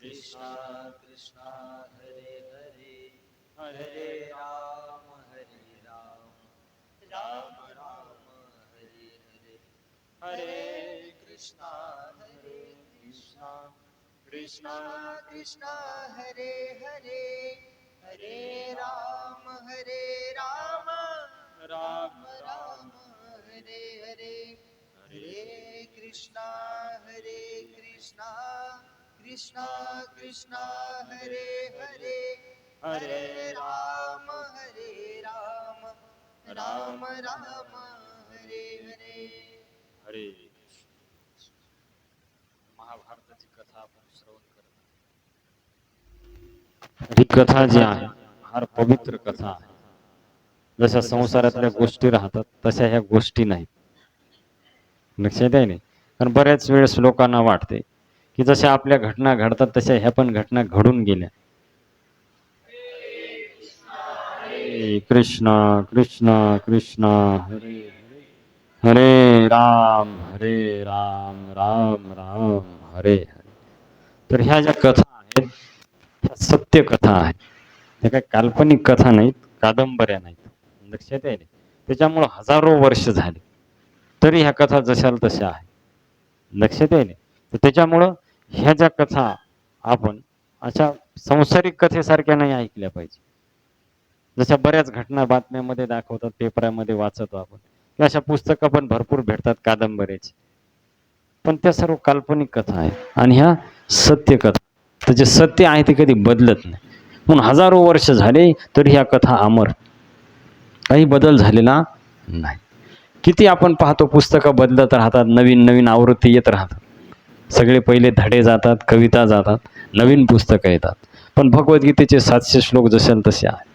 कृष्णा कृष्णा हरे हरे हरे राम राम राम हरे हरे हरे कृष्णा कृष्णा कृष्णा कृष्णा हरे हरे हरे राम राम राम हरे हरे हरे कृष्णा कृष्णा कृष्णा कृष्णा हरे हरे हरे राम राम राम हरे हरे हरे महाभारताची कथा आपण श्रवण करत ही कथा जी आहे फार पवित्र कथा आहे. जशा संसारातल्या गोष्टी राहतात तशा ह्या गोष्टी नाहीत. लक्षात आहे नाही. कारण बऱ्याच वेळेस लोकांना वाटते की जशा आपल्या घटना घडतात तशा ह्या पण घटना घडून गेल्या. कृष्ण कृष्ण कृष्ण हरे हरे राम राम राम हरे हरे. तर ह्या ज्या कथा आहेत ह्या सत्य कथा आहेत. त्या काही काल्पनिक कथा नाहीत, कादंबऱ्या नाहीत. लक्षात आहे. त्याच्यामुळं हजारो वर्ष झाले तरी ह्या कथा जशाल तशा आहे. लक्षात आहे. तर त्याच्यामुळं ह्या ज्या कथा आपण अशा सांसारिक कथेसारख्या नाही ऐकल्या पाहिजे. जशा बऱ्याच घटना बातम्यामध्ये दाखवतात, पेपरामध्ये वाचतो आपण, अशा पुस्तकं पण भरपूर भेटतात कादंबऱ्याची, पण त्या सर्व काल्पनिक कथा आहेत आणि ह्या सत्य कथा. तर जे सत्य आहे ते कधी बदलत नाही. म्हणून हजारो वर्ष झाले तरी ह्या कथा अमर, काही बदल झालेला नाही. किती आपण पाहतो पुस्तकं बदलत राहतात, नवीन नवीन आवृत्ती येत राहतात. सगळे पहिले धडे जातात, कविता जातात, नवीन पुस्तकं येतात. पण भगवद्गीतेचे 700 श्लोक जशाल तसे आहे.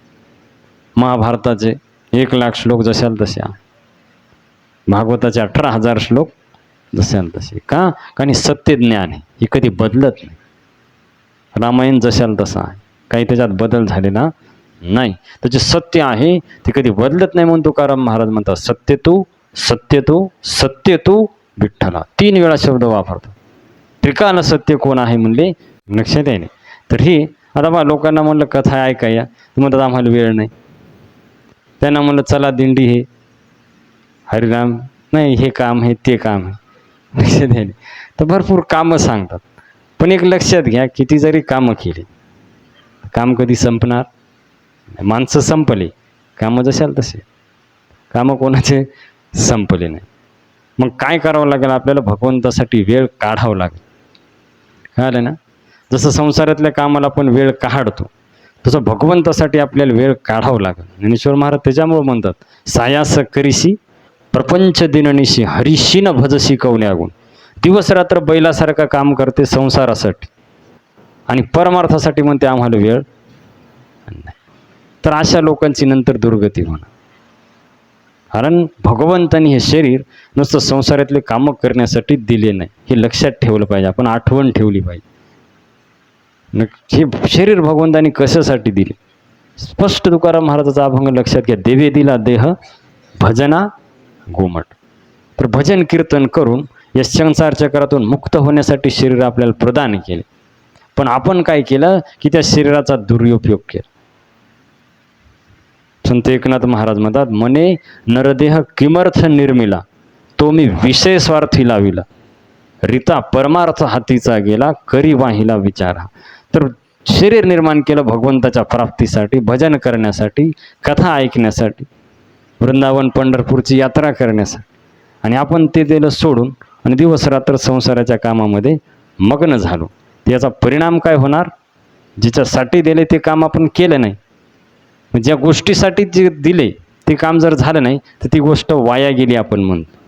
महाभारताचे 1,00,000 श्लोक जशाल तसे आहे. भागवताचे 18,000 श्लोक जशाल तसे. का? कारण सत्य ज्ञान आहे, हे कधी बदलत नाही. रामायण जशाल तसा आहे, काही त्याच्यात बदल झालेला नाही. त्याचे सत्य आहे ते कधी बदलत नाही. म्हणून तुकाराम महाराज म्हणतात सत्य तू सत्य तू सत्य तू विठ्ठला. 3 वेळा शब्द वापरतात. त्रिकाल सत्य कोण आहे म्हणले, लक्षात आहे. तर ही आता बा लोकांना म्हणलं कथा ऐकाया, म्हणतात आम्हाला वेळ नाही. त्यांना म्हणलं चला दिंडी हे हरिराम नाही, हे काम आहे ते काम आहे. लक्षात आहे. तर भरपूर कामं सांगतात. पण एक लक्षात घ्या, किती जरी कामं केली काम कधी संपणार. माणसं संपले, कामं जशाल तसे. कामं कोणाचे संपले नाही. मग काय करावं लागेल आपल्याला? भगवंतासाठी वेळ काढावं लागेल. कळलं ना? जसं संसारातल्या कामाला आपण वेळ काढतो तसं भगवंतासाठी आपल्याला वेळ काढावं लागेल. ज्ञानेश्वर महाराज त्याच्यामुळे म्हणतात सायास करीशी प्रपंच दिननिशी हरिशी न भजशी कवल्यागुण. दिवस रात्र बैलासारखं काम करते संसारासाठी आणि परमार्थासाठी म्हणते आम्हाला वेळ नाही. तर अशा लोकांची नंतर दुर्गती होणार. कारण भगवंतानी हे शरीर नुसतं संसारातले कामं करण्यासाठी दिले नाही, हे लक्षात ठेवलं पाहिजे. आपण आठवण ठेवली पाहिजे. हे शरीर भगवंतानी कशासाठी दिले? स्पष्ट तुकाराम महाराजाचा अभंग लक्षात घ्या. देवे दिला देह भजना गोमट. तर भजन कीर्तन करून या संसार चक्रातून मुक्त होण्यासाठी शरीर आपल्याला प्रदान केले. पण आपण काय केलं की त्या शरीराचा दुरुपयोग केला. संत एकनाथ महाराज म्हणतात मने नरदेह किमर्थ निर्मिला, तो मी विषय स्वार्थी लाविला, रीता परमार्थ हातीचा गेला, करी वाहिला विचारा. तर शरीर निर्माण केलं भगवंताच्या प्राप्तीसाठी, भजन करण्यासाठी, कथा ऐकण्यासाठी, वृंदावन पंढरपूरची यात्रा करण्यासाठी. आणि आपण ते दिलं सोडून आणि दिवस रात्र संसाराच्या कामामध्ये मग्न झालो. याचा परिणाम काय होणार? जिच्यासाठी दिले ते काम आपण केलं नाही. ज्या गोष्टीसाठी जे दिले ते काम जर झालं नाही तर ती गोष्ट वाया गेली आपण म्हणतो.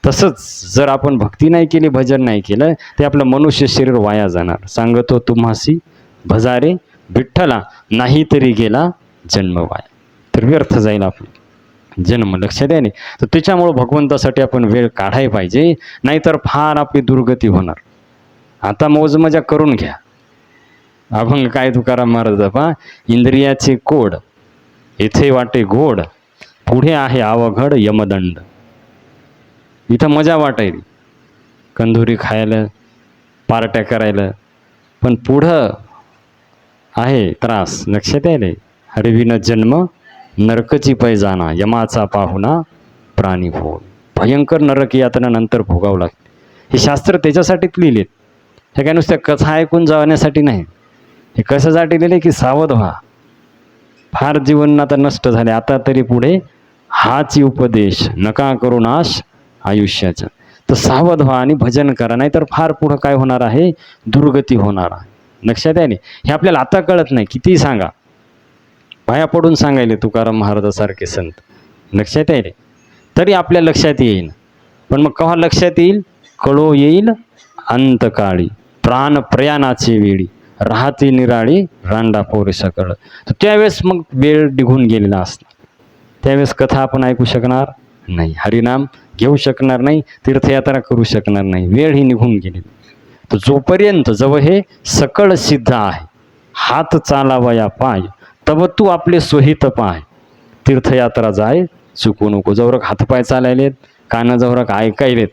तसंच जर आपण भक्ती नाही केली, भजन नाही केलं, ते आपलं मनुष्य शरीर वाया जाणार. सांगतो तुम्हासी भजारे विठ्ठला, नाही तरी गेला जन्म वाया. तर व्यर्थ जाईल आपला जन्म. लक्षात आहे. तर त्याच्यामुळं भगवंतासाठी आपण वेळ काढायला पाहिजे, नाहीतर फार आपली दुर्गती होणार. आता मौजमजा करून घ्या. अभंग काय तुकाराम महाराज पहा, इंद्रियाचे कोड येथे वाटे गोड, पुढे आहे अवघड यमदंड. इथं मजा वाटायली, कंदुरी खायला, पार्ट्या करायला, पण पुढं आहे त्रास. लक्षात यायले, हरविन जन्म नरकची पैजाना, यमाचा पाहुणा प्राणी भोग. भयंकर नरक यातना नंतर भोगावं लागते. हे शास्त्र त्याच्यासाठीच लिहिलेत. हे काय नुसत्या कथा ऐकून जाण्यासाठी नाही. हे कशासाठी लिहिले की सावध व्हा. फार जीवन आता नष्ट झाले, आता तरी पुढे हाच उपदेश, नका करू नाश आयुष्याचा. तर सावध व्हा आणि भजन करा, नाहीतर फार पुढं काय होणार आहे, दुर्गती होणार आहे. लक्षात आहे. हे आपल्याला आता कळत नाही, कितीही सांगा, पाया पडून सांगायले तुकाराम महाराजासारखे संत. लक्षात आहे तरी आपल्या लक्षात येईल. पण मग केव्हा लक्षात येईल, कळो येईल अंतकाळी, प्राण प्रयाणाची वेळी, राहते निराळी रांडा पोरे सकळ. तर त्यावेळेस मग वेळ निघून गेलेला असणार. त्यावेळेस कथा आपण ऐकू शकणार नाही, हरिनाम घेऊ शकणार नाही, तीर्थयात्रा करू शकणार नाही, वेळ ही निघून गेली. तर जोपर्यंत जवळ हे सकळ सिद्ध आहे, हात चालावया पाय, तव तू आपले सोहित पाय, तीर्थयात्रा जाय चुकू नको. जवळ हातपाय चालायलेत, कानं जवळ ऐकायलेत,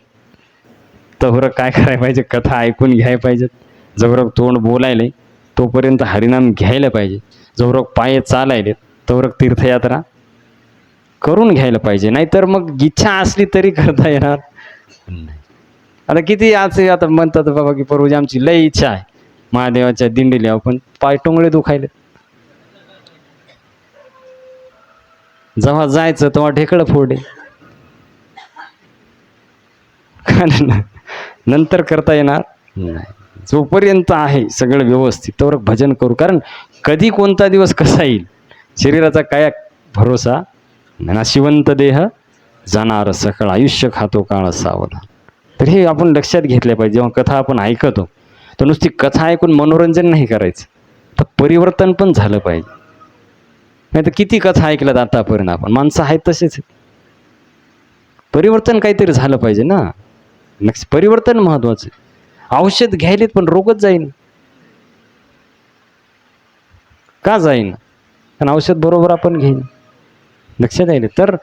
तवर काय करायला पाहिजे, कथा ऐकून घ्यायला पाहिजेत. जवळ तोंड बोलायले तोपर्यंत हरिनाम घ्यायला पाहिजे. जवळ पाय चालायलेत तवर तीर्थयात्रा करून घ्यायला पाहिजे. नाहीतर मग इच्छा असली तरी करता येणार नाही. आता किती आज आता म्हणतात बाबा की परवाजी आमची लय इच्छा आहे महादेवाच्या दिंडीला, पण पाय टोंगळे दुखायले. जेव्हा जायचं तेव्हा ढेकळं फोडे, नंतर करता येणार नाही. जोपर्यंत आहे सगळं व्यवस्थित तोवर भजन करू. कारण कधी कोणता दिवस कसा येईल शरीराचा काय भरोसा, नाशिवंत देह जाणार सकळ, आयुष्य खातो काळ सावधान. तर हे आपण लक्षात घेतले पाहिजे. जेव्हा कथा आपण ऐकतो तर नुसती कथा ऐकून मनोरंजन नाही करायचं, तर परिवर्तन पण झालं पाहिजे. नाही तर किती कथा ऐकल्यात आतापर्यंत आपण, माणसं आहेत तसेच. परिवर्तन काहीतरी झालं पाहिजे ना. परिवर्तन महत्वाचं. औषध घ्यायलेत पण रोगच जाईन. का जाईन, कारण औषध बरोबर आपण घेईन. लक्षात यायले. तर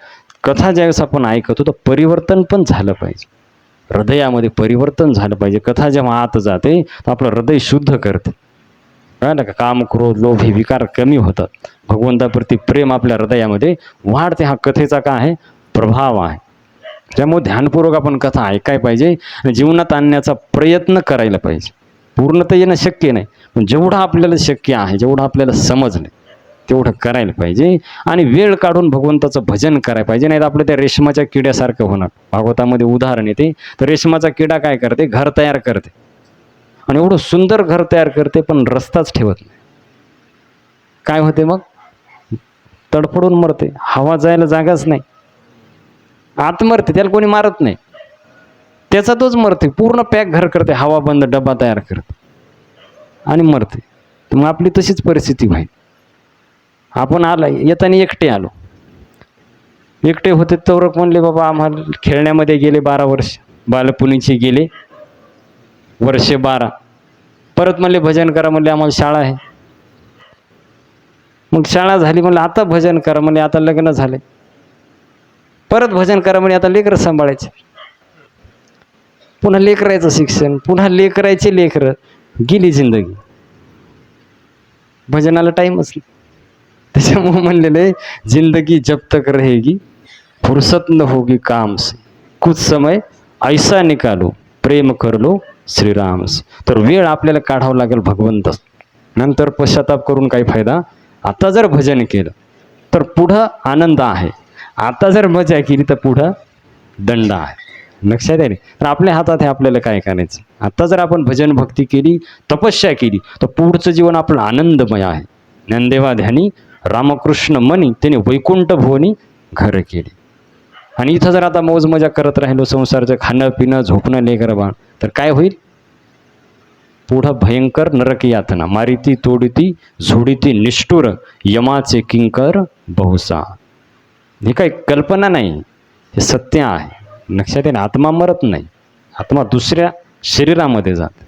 कथा ज्यावेळेस आपण ऐकतो तर परिवर्तन पण झालं पाहिजे, हृदयामध्ये परिवर्तन झालं पाहिजे. कथा जेव्हा आत जाते तर आपलं हृदय शुद्ध करते. कळलं का, काम क्रोध लोभ हे विकार कमी होतात, भगवंताप्रती प्रेम आपल्या हृदयामध्ये वाढते. हा कथेचा काय आहे, प्रभाव आहे. त्यामुळे ध्यानपूर्वक आपण कथा ऐकायला पाहिजे आणि जीवनात आणण्याचा प्रयत्न करायला पाहिजे. पूर्ण तर येणं शक्य नाही, पण जेवढं आपल्याला शक्य आहे, जेवढं आपल्याला समजलं तेवढं करायला पाहिजे. आणि वेळ काढून भगवंताचं भजन करायला पाहिजे. नाही तर आपलं त्या रेशमाच्या किड्यासारखं होणार. भागवतामध्ये उदाहरण येते, तर रेशमाचा किडा काय करते, घर तयार करते आणि एवढं सुंदर घर तयार करते, पण रस्ताच ठेवत नाही. काय होते मग, तडफडून मरते. हवा जायला जागाच नाही, आत मरते. त्याला कोणी मारत नाही, त्याचा तोच मरते. पूर्ण पॅक घर करते, हवा बंद डबा तयार करते आणि मरते. तर मग आपली तशीच परिस्थिती व्हायची. आपण आला येताना एकटे आलो, एकटे होते तर म्हणले बाबा आम्हाला खेळण्यामध्ये गेले 12 वर्ष, बालपुनीचे गेले वर्षे 12. परत म्हणले भजन करा, म्हणले आम्हाला शाळा आहे. मग शाळा झाली, म्हणलं आता भजन करा, म्हणले आता लग्न झाले. परत भजन करा, म्हणजे आता लेकरं सांभाळायचे. पुन्हा लेकरायचं शिक्षण, पुन्हा लेकरायचे लेकरं. गेली जिंदगी, भजनाला टाईमच नाही. त्याच्यामुळे म्हणलेले जिंदगी जब तक रहेगी फुर्सत न होगी काम से, कुछ समय ऐसा निकालो प्रेम कर लो श्रीराम से. तर वेळ आपल्याला काढावं लागेल भगवंत, नंतर पश्चाताप करून काही फायदा. आता जर भजन केलं तर पुढं आनंद आहे, आता जर मजा केली तर पुढं दंड आहे. लक्षात आहे. तर आपल्या हातात आहे आपल्याला काय करायचं. आता जर आपण भजन भक्ती केली, तपस्या केली, तर पुढचं जीवन आपलं आनंदमय आहे. ज्ञानदेवा ध्यानी रामकृष्ण मनी, त्याने वैकुंठ भुवनी घर केली. आणि इथं जर आता मौज मजा करत राहिलो, संसारचं खाणं पिणं झोपणं लेकरं बाळ, तर काय होईल, पुढं भयंकर नरक यातना. मारिती तोडिती झोडिती निष्ठुर, यमाचे किंकर बहुसा. हे काही कल्पना नाही, हे सत्य आहे. लक्षात आहे ना. आत्मा मरत नाही, आत्मा दुसऱ्या शरीरामध्ये जाते.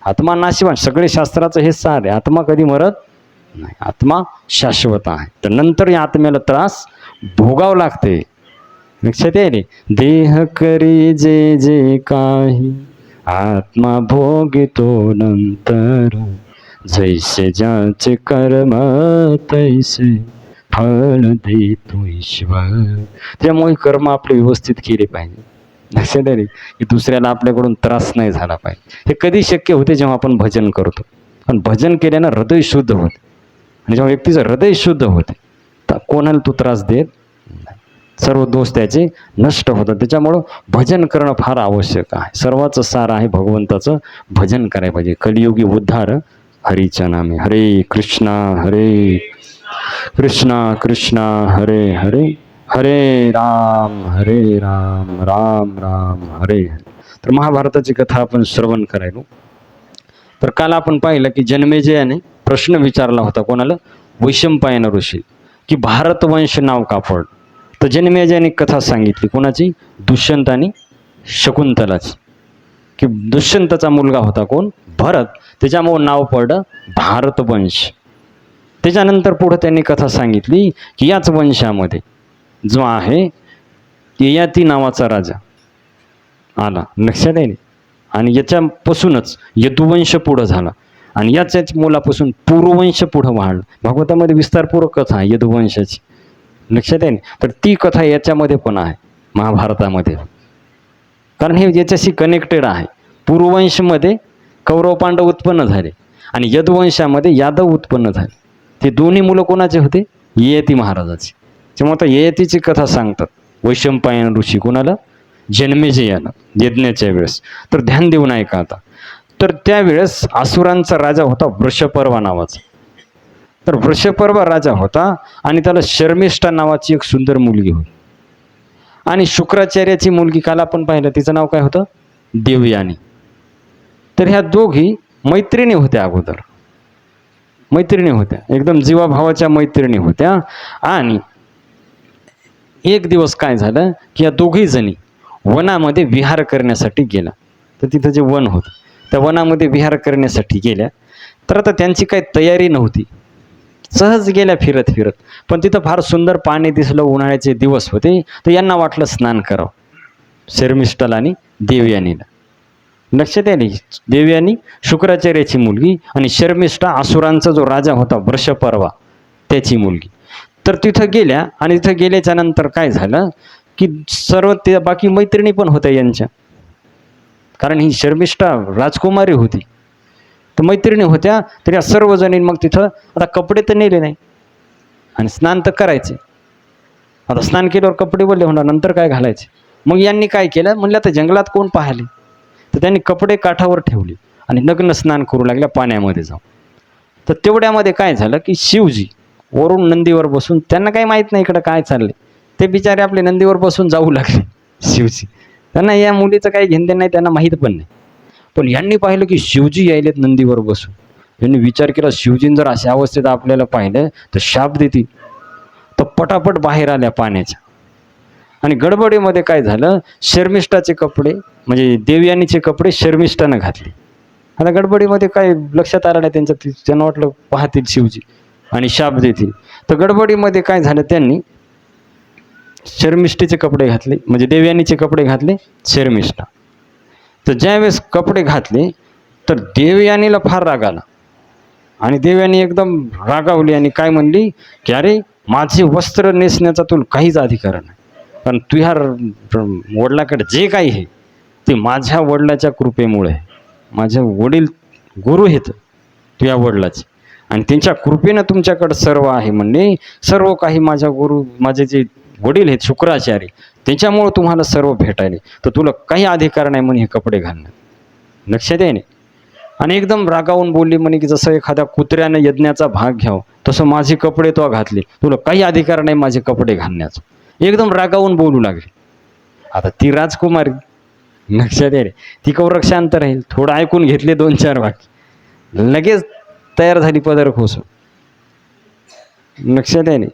आत्मा नाशिवान. सगळे शास्त्राचं हे सार आहे, आत्मा कधी मरत नाही, आत्मा शाश्वत आहे. तर नंतर या आत्म्याला त्रास भोगावं लागते. लक्षात येईल. देह करी जे जे काही आत्मा भोगितो नंतर, जैसे ज्याचे कर्म तैसे फळ देतो ईश्वर. त्यामुळे कर्म आपले व्यवस्थित केले पाहिजे. लक्षात आले की दुसऱ्याला आपल्याकडून त्रास नाही झाला पाहिजे. हे कधी शक्य होते? जेव्हा आपण भजन करतो. पण भजन केल्यानं हृदय शुद्ध होते. आणि जेव्हा व्यक्तीचं हृदय शुद्ध होते तर कोणाला तो त्रास देत नाही. सर्व दोष त्याचे नष्ट होतात. त्याच्यामुळं भजन करणं फार आवश्यक आहे. सर्वाचं सार आहे भगवंताचं भजन करायला पाहिजे. कलियुगी उद्धार हरीच्या नामे. हरे कृष्णा कृष्णा कृष्णा हरे हरे, हरे राम राम राम हरे हरे. तर महाभारताची कथा आपण श्रवण करायलो. तर काल आपण पाहिलं की जन्मेजयाने प्रश्न विचारला होता कोणाला? वैशंपायन ऋषी, की भारतवंश नाव का पडलं? तर जन्मेजयाने कथा सांगितली कोणाची? दुष्यंत आणि शकुंतलाची. की दुष्यंताचा मुलगा होता कोण? भरत. त्याच्यामुळे नाव पडलं भारतवंश. त्याच्यानंतर पुढं त्यांनी कथा सांगितली की याच वंशामध्ये जो आहे ययाती नावाचा राजा आला. लक्षात आहे. आणि याच्यापासूनच यदुवंश पुढं झाला. आणि याच्याच मुलापासून पुरुवंश पुढं वाढला. भागवतामध्ये विस्तारपूर्वक कथा आहे यदुवंशाची. लक्षात आहे. तर ती कथा याच्यामध्ये पण आहे महाभारतामध्ये. कारण हे याच्याशी कनेक्टेड आहे. पुरुवंशमध्ये कौरव पांडव उत्पन्न झाले आणि यदुवंशामध्ये यादव उत्पन्न झाले. ते दोन्ही मुलं कोणाचे होते? ययाती महाराजाचे. तेव्हा आता ययातीची कथा सांगतात वैशंपायन ऋषी कोणाला? जन्मेजयाला यज्ञाच्या वेळेस. तर ध्यान देऊन ऐका आता. तर त्यावेळेस असुरांचा राजा होता वृषपर्वा नावाचा. तर वृषपर्वा राजा होता आणि त्याला शर्मिष्ठा नावाची एक सुंदर मुलगी होती. आणि शुक्राचार्याची मुलगी काल आपण पाहिलं तिचं नाव काय होतं? देवयानी. तर ह्या दोघी मैत्रिणी होत्या. अगोदर मैत्रिणी होत्या, एकदम जीवाभावाच्या मैत्रिणी होत्या. आणि एक दिवस काय झालं की या दोघी जणी वनामध्ये विहार करण्यासाठी गेला. तर तिथं जे वन होतं त्या वनामध्ये विहार करण्यासाठी गेल्या. तर आता त्यांची काही तयारी नव्हती, सहज गेल्या फिरत फिरत. पण तिथं फार सुंदर पाणी दिसलं, उन्हाळ्याचे दिवस होते. तर यांना वाटलं स्नान करावं, शर्मिष्ठाला आणि देवयानीला. लक्षात आली? देवयानी शुक्राचार्याची मुलगी आणि शर्मिष्ठा असुरांचा जो राजा होता वृषपर्वा त्याची मुलगी. तर तिथं गेल्या आणि तिथं गेल्याच्या नंतर काय झालं की सर्व ते बाकी मैत्रिणी पण होत्या यांच्या. कारण ही शर्मिष्ठा राजकुमारी होती. तर मैत्रिणी होत्या. तर या सर्वजणी मग तिथं आता कपडे तर नेले नाही आणि स्नान तर करायचे. आता स्नान केल्यावर कपडे वळले होणार, नंतर काय घालायचे? मग यांनी काय केलं? म्हणलं आता जंगलात कोण पाहिले? तर त्यांनी कपडे काठावर ठेवले आणि नग्न स्नान करू लागल्या पाण्यामध्ये जाऊन. तर तेवढ्यामध्ये काय झालं की शिवजी वरून नंदीवर बसून, त्यांना काही माहीत नाही इकडं काय चाललंय, ते बिचारे आपले नंदीवर बसून जाऊ लागले. शिवजी, त्यांना या मुलीचं काही घेणं नाही, त्यांना माहीत पण नाही. पण यांनी पाहिलं की शिवजी यायलेत नंदीवर बसून. यांनी विचार केला शिवजीन जर अशा अवस्थेत आपल्याला पाहिलं तर शाप देतील. तर पटापट बाहेर आल्या पाण्याच्या. आणि गडबडीमध्ये काय झालं, शर्मिष्ठाचे कपडे म्हणजे देवयानीचे कपडे शर्मिष्ठानं घातले. आता गडबडीमध्ये काय लक्षात आलं नाही त्यांच्या, त्यांना वाटलं पाहतील शिवजी आणि शाप देतील. तर गडबडीमध्ये काय झालं, त्यांनी शर्मिष्ठेचे कपडे घातले, म्हणजे देवयानीचे कपडे घातले शर्मिष्ठा. तर ज्यावेळेस कपडे घातले तर देवयानीला फार राग आला आणि देवयानी एकदम रागावली आणि काय म्हणली की अरे माझे वस्त्र नेसण्याचा तुला काहीच अधिकार नाही, पण तुझ्या वडिलाकडे जे काही आहे ते माझ्या वडिलाच्या कृपेमुळे आहे. माझे वडील गुरु आहेत तुझ्या वडिलाचे आणि त्यांच्या कृपेनं तुमच्याकडे सर्व आहे. म्हणणे सर्व काही माझ्या गुरु, माझे जे वडील आहेत शुक्राचार्य, त्याच्यामुळं तुम्हाला सर्व भेटायले, तर तुला काही अधिकार नाही म्हणे हे कपडे घालण्यात. लक्षात आहे. आणि एकदम रागावून बोलली म्हणे की जसं एखाद्या कुत्र्यानं यज्ञाचा भाग घ्यावं तसं माझे कपडे तो घातले, तुला काही अधिकार नाही माझे कपडे घालण्याचा. एकदम रागावून बोलू लागली. आता ती राजकुमारी, लक्षात आहे, ती कौरक शांत राहील, थोडं ऐकून घेतले 2-4 वाक्य, लगेच तयार झाली पदर खोसून. लक्षात आहे.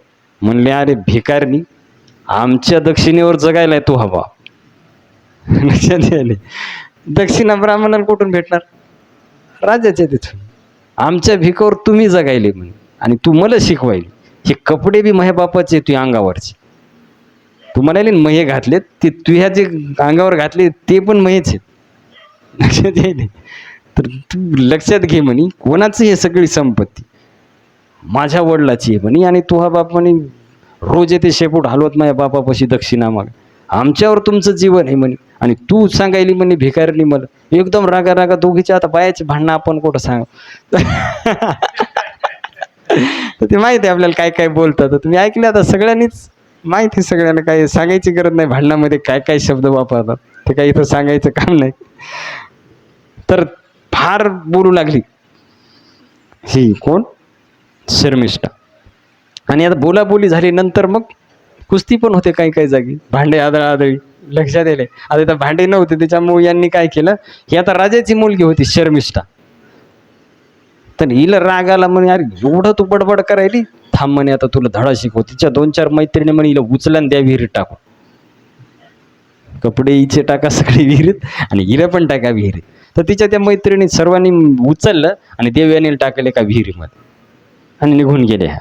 म्हणले अरे भिकारनी, आमच्या दक्षिणेवर जगायलाय तो हवा. लक्षात आले. दक्षिणा ब्राह्मणाला कुठून भेटणार? राजाच्या तिथून. आमच्या भिकावर तुम्ही जगायले म्हणे आणि तू मला शिकवायले. हे कपडे बी माझ्या बापाचे तुझ्या अंगावरचे. तू म्हणाले मये घातलेत, ते तुझ्या जे अंगावर घातले ते पण मयेच आहेत. लक्षात येईल. तर तू लक्षात घे म्हणे, कोणाचं हे सगळी संपत्ती माझ्या वडिलाची आहे म्हणे, आणि तुहा बाप म्हणे रोज येते शेपूट हलवत माझ्या बापापाशी दक्षिणा माग, आमच्यावर तुमचं जीवन आहे म्हणे, आणि तू सांगायली म्हणे भिकारली मला. एकदम रागा रागा दोघीच्या आता बायाचे भांडणं आपण कुठं सांग. तर ते माहिती आहे आपल्याला काय काय बोलतात. तर तुम्ही ऐकले आता, सगळ्यांनीच माहिती, सगळ्यांना काही सांगायची गरज नाही भांडणामध्ये काय काय शब्द वापरतात, ते काही इथं सांगायचं काम नाही. तर फार बोलू लागली ही कोण, शर्मिष्ठा. आणि आता बोलाबोली झाली नंतर मग कुस्ती पण होते काही काही जागी, भांडे आदळाआदळी. लक्षात येईल. आता इथं भांडे नव्हते त्याच्यामुळे यांनी काय केलं, ही आता राजाची मुलगी होती शर्मिष्ठा. तर हिला राग आला म्हणे, अरे एवढं तू बडबड करायली, थांब म्हणे आता तुला धडा शिकव. तिच्या 2-4 मैत्रिणी म्हणे हिला उचलन द्या विहिरीत टाकू, कपडे हिचे टाका सगळे विहिरीत आणि हिला पण टाका विहिरीत. तर तिच्या त्या मैत्रिणी सर्वांनी उचललं आणि देवयानीला टाकले का विहिरीमध्ये आणि निघून गेले. ह्या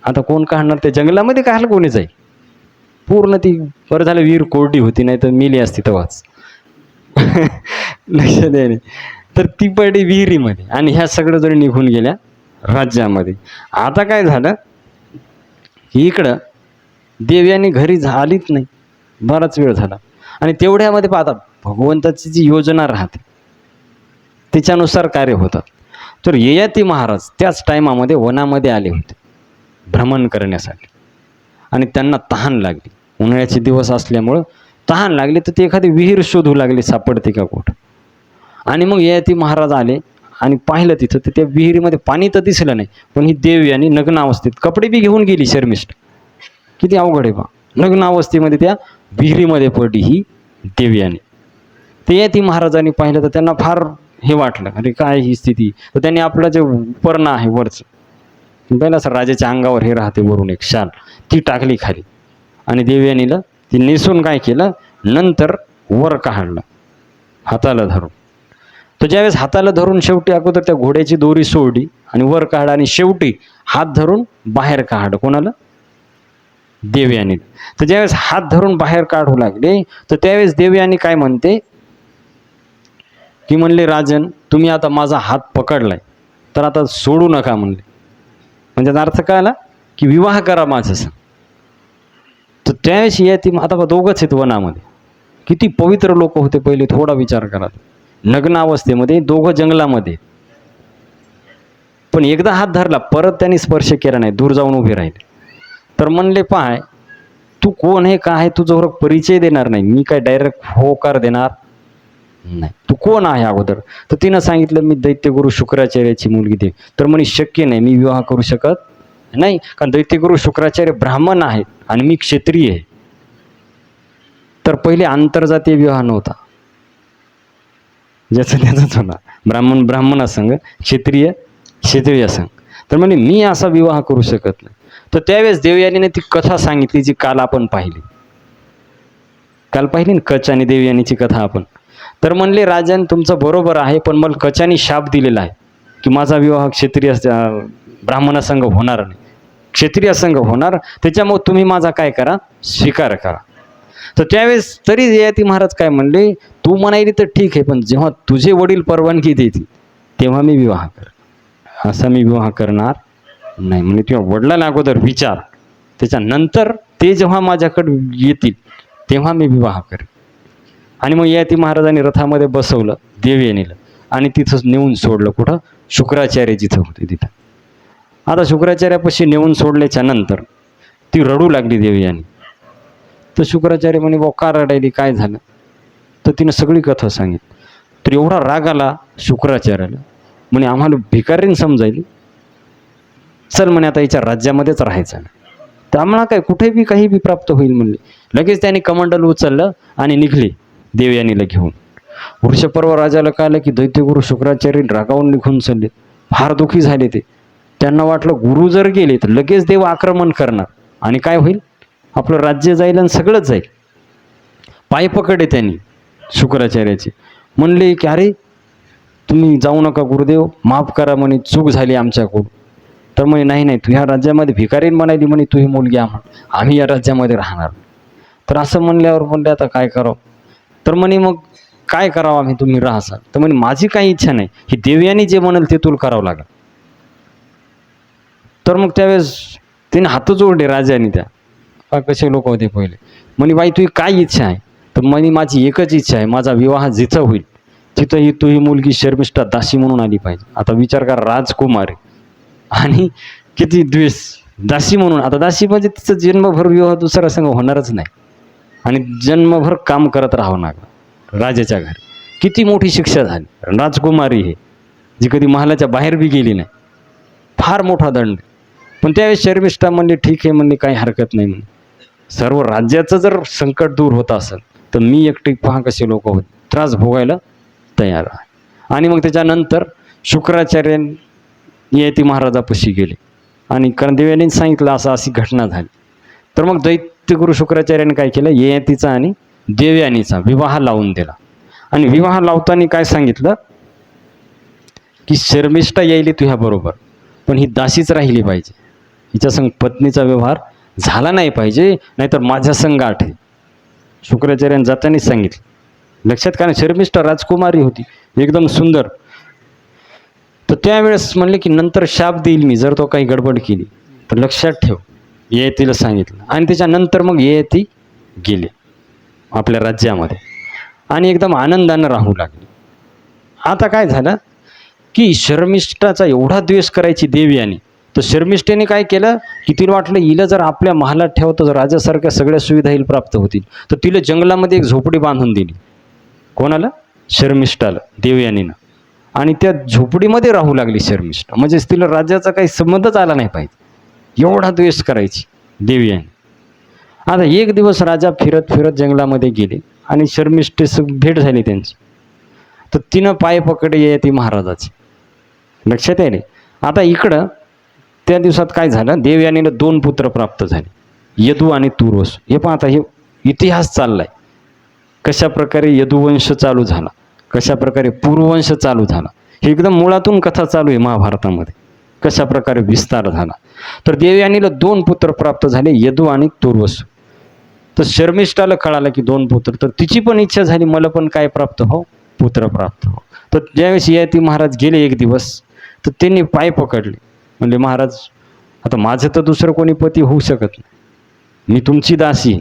आता कोण काढणार त्या जंगलामध्ये, काढलं कोणी जाईल. पूर्ण ती बरं झालं विहीर कोरडी होती, नाही तर मिली असती तेव्हाच. लक्षात आहे. तर ती पडली विहिरीमध्ये आणि ह्या सगळं जरी निघून गेल्या राज्यामध्ये. आता काय झालं, इकडं देवयानी घरी आलीच नाही, बराच वेळ झाला. आणि तेवढ्यामध्ये पाहता भगवंताची जी योजना राहते तिच्यानुसार कार्य होतात. तर ययाती महाराज त्याच टायमामध्ये वनामध्ये आले होते भ्रमण करण्यासाठी, आणि त्यांना तहान लागली. उन्हाळ्याचे दिवस असल्यामुळं तहान लागली, तर ते एखादी विहीर शोधू लागले सापडते का कुठं. आणि मग ययाती महाराज आले आणि पाहिलं तिथं, तर त्या विहिरीमध्ये पाणी तर दिसलं नाही, पण ही देवयानी नग्न अवस्थेत, कपडे बी घेऊन गेली शर्मिष्ठ. किती अवघड आहे बा, नग्न अवस्थेमध्ये त्या विहिरीमध्ये पडली ही देवयानी. ते ययाती महाराजांनी पाहिलं तर त्यांना फार हे वाटलं, अरे काय ही स्थिती. तर त्यांनी आपलं जे उपरणं आहे वरचं, पहिलं असं राजाच्या अंगावर हे राहते वरून एक शाल, ती टाकली खाली आणि देवयानीला ती नेसून काय केलं, नंतर वर काढलं हाताला धरून. तर ज्यावेळेस हाताला धरून शेवटी अगोदर त्या घोड्याची दोरी सोडली आणि वर काढ, आणि शेवटी हात धरून बाहेर काढ. कोणाला, देवयानी. तर ज्यावेळेस हात धरून बाहेर काढू लागले, तर त्यावेळेस देवयानी काय म्हणते की म्हणले, राजन तुम्ही आता माझा हात पकडलाय तर आता सोडू नका म्हणले. म्हणजे त्याचा अर्थ काय आला की विवाह करा माझ्यासंग. तर त्यावेळेस येते, आता दोघंच आहेत वनामध्ये, किती पवित्र लोक होते पहिले, थोडा विचार करा. नग्न अवस्थेमध्ये दोघं जंगलामध्ये, पण एकदा हात धरला परत त्यांनी स्पर्श केला नाही, दूर जाऊन उभे राहिले. तर म्हणले, पाय तू कोण आहे, काय आहे, तुझा परिचय देणार नाही मी, काय डायरेक्ट होकार देणार नाही, तू कोण आहे अगोदर. तर तिनं सांगितलं, मी दैत्यगुरु शुक्राचार्याची मुलगी दे. तर म्हणे, शक्य नाही, मी विवाह करू शकत नाही, कारण दैत्यगुरु शुक्राचार्य ब्राह्मण आहेत आणि मी क्षत्रिय आहे. तर पहिले आंतरजातीय विवाह नव्हता, ज्याचं त्याचाच होता, ब्राह्मण संघ, क्षत्रिय संघ. तर म्हणे मी असा विवाह करू शकत नाही. तर त्यावेळेस देवयानीने ती कथा सांगितली जी काल आपण पाहिली, ना कच आणि देवयानीची कथा आपण. तर म्हणले, राजन तुमचं बरोबर आहे, पण मला कचानी शाप दिलेला आहे की माझा विवाह ब्राह्मणासंग होणार नाही, क्षत्रिय संघ होणार, त्याच्यामुळे तुम्ही माझा काय करा, स्वीकार करा. तर त्यावेळेस तरी ययाती महाराज काय म्हणले, तू म्हणायली तर ठीक आहे, पण जेव्हा तुझे वडील परवानगी देतील तेव्हा मी विवाह कर, असा मी विवाह करणार नाही. म्हणजे तुझ्या वडिलांना अगोदर विचार, त्याच्यानंतर ते जेव्हा माझ्याकडे येतील तेव्हा मी विवाह करेन. आणि मग ययाती महाराजांनी रथामध्ये बसवलं देवयानीला आणि तिथंच नेऊन सोडलं. कुठं, शुक्राचार्य जिथं होते तिथं. आता शुक्राचार्यापाशी नेऊन सोडल्याच्या नंतर ती रडू लागली देवयानी. तर शुक्राचार्य म्हणे, भाऊ का रडायली, काय झालं. तर तिनं सगळी कथा सांगितली. तर एवढा राग आला शुक्राचार्याला, म्हणे आम्हाला भिकारीन समजायली, चल म्हणे आता हिच्या राज्यामध्येच राहायचं नाही, तर आम्हाला काय कुठे बी काही बी प्राप्त होईल म्हणले. लगेच त्यांनी कमंडल उचललं आणि निघले देवयानीला घेऊन. वृषपर्व राजाला कळलं की दैत्यगुरु शुक्राचार्य रागावून निघून चालले. फार दुःखी झाले ते. त्यांना वाटलं गुरु जर गेले तर लगेच देव आक्रमण करणार आणि काय होईल, आपलं राज्य जाईल आणि सगळंच जाईल. पाय पकडले त्यांनी शुक्राचार्याचे, म्हणले की अरे तुम्ही जाऊ नका गुरुदेव, माफ करा म्हणे, चूक झाली आमच्याकडून. तर म्हणे नाही, तू ह्या राज्यामध्ये भिकारीन म्हणाली म्हणे, तू ही मुलगी आम्ही या राज्यामध्ये राहणार. तर असं म्हणल्यावर म्हणले आता काय करावं. तर म्हणे मग काय करावं आम्ही, तुम्ही राहासाल. तर म्हणे माझी काही इच्छा नाही, ही देवयानी जे म्हणाल ते तुला करावं लागेल. तर मग त्यावेळेस तिने हात जोडले राजाने. त्या कसे लोक होते पहिले. म्हणे बाई तुझी काय इच्छा आहे. तर म्हणे माझी एकच इच्छा आहे, माझा विवाह जिथं होईल तिथं ही तुझी मुलगी शर्मिष्ठा दासी म्हणून आली पाहिजे. आता विचार करा, राजकुमार आहे आणि किती द्वेष, दासी म्हणून. आता दासी म्हणजे तिचं जन्मभर विवाह दुसरा संग होणारच नाही आणि जन्मभर काम करत राहावं लागलं राजाच्या घरी. किती मोठी शिक्षा झाली. राजकुमारी हे जी कधी महालाच्या बाहेर बी गेली नाही, फार मोठा दंड. पण त्यावेळेस शर्मिष्ठा म्हणली ठीक आहे, म्हणली काही हरकत नाही म्हणे. सर्व राज्याचं जर संकट दूर होत असेल तर मी एकटी पहा कसे लोक होते, त्रास भोगायला तयार आहे. आणि मग त्याच्यानंतर शुक्राचार्य यती महाराजापाशी गेले आणि कारण देवयानीने सांगितलं असं अशी घटना झाली. तर मग दैत्यगुरु शुक्राचार्याने काय केलं, ययातीचा आणि देवयानीचा विवाह लावून दिला. आणि विवाह लावताना काय सांगितलं की शर्मिष्ठा यायली तुझ्या बरोबर, पण ही दासीच राहिली पाहिजे, हिच्या संग पत्नीचा व्यवहार झाला नाही पाहिजे, नाहीतर माझ्या संग आठ आहे. शुक्राचार्याने जातानीच सांगितलं. लक्षात, कारण शर्मिष्ठा राजकुमारी होती, एकदम सुंदर. तर त्यावेळेस म्हणले की नंतर शाप देईल मी जर तो काही गडबड केली, तर लक्षात ठेव. ययातीला सांगितलं. आणि त्याच्यानंतर मग ययाती गेले आपल्या राज्यामध्ये आणि एकदम आनंदानं राहू लागले. आता काय झालं की शर्मिष्ठाचा एवढा द्वेष करायची देवयानी, तर शर्मिष्ठेने काय केलं की तिला वाटलं हिला जर आपल्या महालात ठेवतं तर राजासारख्या सगळ्या सुविधा हिला प्राप्त होतील. तर तिला जंगलामध्ये एक झोपडी बांधून दिली. कोणाला? शर्मिष्ठाला, देवयानीनं. आणि त्या झोपडीमध्ये राहू लागली शर्मिष्ठा. म्हणजे तिला राज्याचा काही संबंधच आला नाही पाहिजे, एवढा द्वेष करायची देवयानी. आता एक दिवस राजा फिरत फिरत जंगलामध्ये गेले आणि शर्मिष्ठेस भेट झाली त्यांची. तर तिनं पाय पकडले ययाती महाराजाचे. लक्षात आहे रे. आता इकडं त्या दिवसात काय झालं, देवयानीला 2 पुत्र प्राप्त झाले, यदू आणि तुर्वसु. हे पण आता हे इतिहास चाललाय, कशा प्रकारे यदुवंश चालू झाला, कशा प्रकारे पूर्ववंश चालू झाला, हे एकदम मुळातून कथा चालू आहे महाभारतामध्ये, कशा प्रकारे विस्तार झाला. तर देवयानीला 2 पुत्र प्राप्त झाले, यदू आणि तुर्वसु. तर शर्मिष्ठाला कळालं की 2 पुत्र, तर तिची पण इच्छा झाली मला पण काय प्राप्त हो, पुत्र प्राप्त हो. तर ज्यावेळेस ययाती महाराज गेले एक दिवस, तर त्यांनी पाय पकडले. म्हणजे महाराज आता माझं तर दुसरं कोणी पती होऊ शकत नाही, मी तुमची दासी,